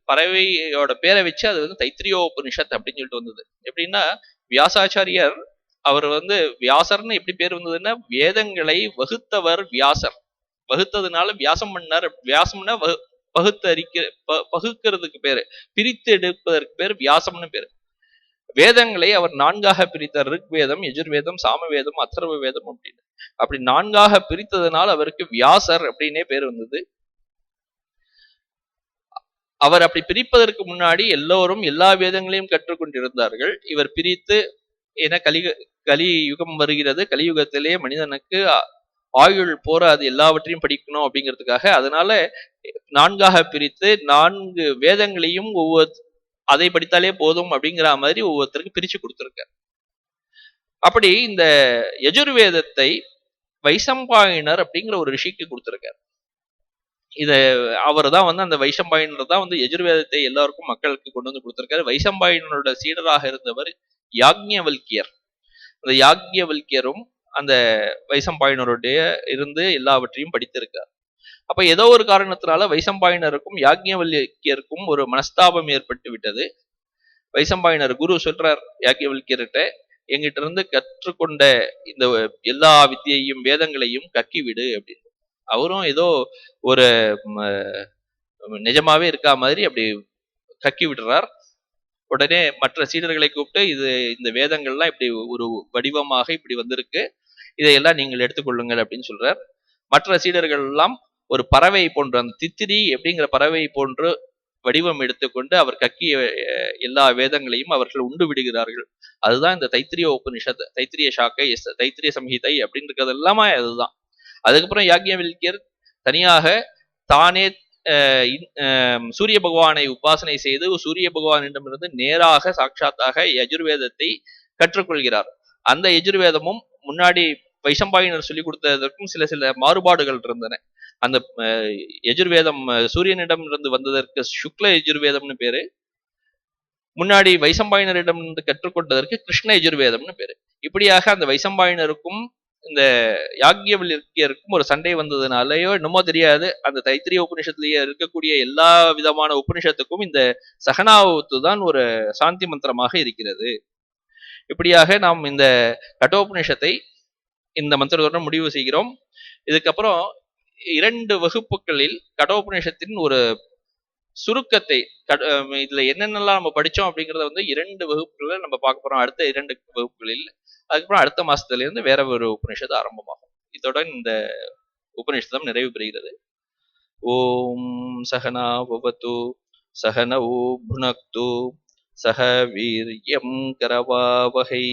Speaker 1: பறவையோட பேரை வச்சு அது வந்து தைத்திரியோபனிஷத் அப்படின்னு சொல்லிட்டு வந்தது. எப்படின்னா வியாசாச்சாரியர், அவர் வந்து வியாசர்னு எப்படி பேர் வந்ததுன்னா வேதங்களை வகுத்தவர் வியாசர். வகுத்ததுனால வியாசம் பண்ணார். வியாசம்னா பகுக்கிறதுக்கு பேரு, பிரித்து எடுப்பதற்கு பேர் வியாசம்னு பேரு. வேதங்களை அவர் 4ஆக பிரித்தார். ரிக்வேதம், யஜுர்வேதம், சாமவேதம், அதர்வ வேதம் அப்படின்னு. அப்படி 4ஆக பிரித்ததுனால அவருக்கு வியாசர் அப்படின்னே பேர் வந்தது. அவர் அப்படி பிரிப்பதற்கு முன்னாடி எல்லோரும் எல்லா வேதங்களையும் கற்றுக்கொண்டிருந்தார்கள். இவர் பிரித்து, ஏன்னா கலியுகம் வருகிறது, கலியுகத்திலே மனிதனுக்கு ஆயுள் போற அது எல்லாவற்றையும் படிக்கணும் அப்படிங்கிறதுக்காக அதனால 4ஆக பிரித்து 4 வேதங்களையும் அதை படித்தாலே போதும் அப்படிங்கிற மாதிரி ஒவ்வொருத்தருக்கு பிரிச்சு கொடுத்திருக்கார். அப்படி இந்த யஜுர்வேதத்தை வைசம்பாயனர் அப்படிங்கிற ஒரு ரிஷிக்கு கொடுத்திருக்கார். இத அவர் தான் வந்து அந்த வைசம்பாயனர் தான் வந்து யஜுர்வேதத்தை எல்லாருக்கும் மக்களுக்கு கொண்டு வந்து கொடுத்திருக்காரு. வைசம்பாயனரோட சீடராக இருந்தவர் யாக்ஞவல்கியர். அந்த யாக்ஞவல்கியரும் அந்த வைசம்பாயனருடைய இருந்து எல்லாவற்றையும் படித்திருக்கார். அப்ப ஏதோ ஒரு காரணத்தினால வைசம்பாயனருக்கும் யாக்ஞவல்கியருக்கும் ஒரு மனஸ்தாபம் ஏற்பட்டு விட்டது. வைசம்பாயனர் குரு சொல்றார் யாக்ஞவல்கியர்கிட்ட, எங்கிட்ட இருந்து கற்றுக்கொண்ட இந்த எல்லா வித்தியையும் வேதங்களையும் கக்கிவிடு அப்படின்னு. அவரும் ஏதோ ஒரு நிஜமாவே இருக்கா மாதிரி அப்படி கக்கி விடுறார். உடனே மற்ற சீடர்களை கூப்பிட்டு, இந்த வேதங்கள்லாம் இப்படி ஒரு வடிவமாக இப்படி வந்திருக்கு, இதையெல்லாம் நீங்கள் எடுத்துக்கொள்ளுங்கள் அப்படின்னு சொல்றார். மற்ற சீடர்கள் எல்லாம் ஒரு பறவை போன்று, அந்த தித்திரி அப்படிங்கிற பறவை போன்று வடிவம் எடுத்துக்கொண்டு அவர் கக்கிய எல்லா வேதங்களையும் அவர்கள் உண்டு விடுகிறார்கள். அதுதான் இந்த தைத்திரிய உபனிஷத், தைத்திரிய சாக்கை, தைத்திரிய சம்ஹிதை அப்படின்னு இருக்கிறது எல்லாமே அதுதான். அதுக்கப்புறம் யாக்ஞவல்கியர் தனியாக தானே சூரிய பகவானை உபாசனை செய்து சூரிய பகவானிடமிருந்து நேராக சாட்சாத்தாக யஜுர்வேதத்தை கற்றுக்கொள்கிறார். அந்த யஜுர்வேதமும் முன்னாடி வைசம்பாயனர் சொல்லிக் கொடுத்ததற்கும் சில மாறுபாடுகள் இருந்தன. அந்த யஜுர்வேதம் சூரியனிடம் இருந்து வந்ததற்கு சுக்ல யஜுர்வேதம்னு பேரு, முன்னாடி வைசம்பாயனரிடம் இருந்து கற்றுக்கொண்டதற்கு கிருஷ்ண யஜுர்வேதம்னு பேரு. இப்படியாக அந்த வைசம்பாயனருக்கும் இந்த யாக்ஞவல்கியருக்கும் ஒரு சண்டை வந்ததுனாலயோ என்னமோ தெரியாது, அந்த தைத்திரிய உபனிஷத்துலயே இருக்கக்கூடிய எல்லா விதமான உபனிஷத்துக்கும் இந்த சகனாவத்து தான் ஒரு சாந்தி மந்திரமாக இருக்கிறது. இப்படியாக நாம் இந்த கட்டோபனிஷத்தை இந்த மந்திரத்துடன் முடிவு செய்கிறோம். இதுக்கப்புறம் 2 வகுப்புகளில் கடோபநிஷத்தின் ஒரு சுருக்கத்தை இதுல என்னென்னலாம் நம்ம படிச்சோம் அப்படிங்கறத வந்து 2 வகுப்புகளை நம்ம பார்க்க போறோம், அடுத்த 2 வகுப்புகளில். அதுக்கப்புறம் அடுத்த மாசத்துல இருந்து வேற ஒரு உபநிஷத்து ஆரம்பமாகும். இதோட இந்த உபநிஷதம் நிறைவு பெறுகிறது. ஓம் சகனா பவது சகனௌ புனக்து சக வீர்யம் கரவாவஹை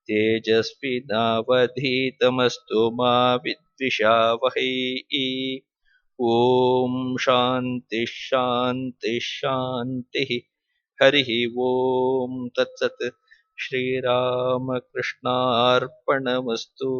Speaker 1: தேஜஸ்வினாவதீதமஸ்து மா வித்விஷாவஹை. ஓம் சாந்தி ஷாந்தி ஷாந்தி. ஹரி ஓம் தத்சத். ஸ்ரீராமகிருஷ்ணார்ப்பணமஸ்து.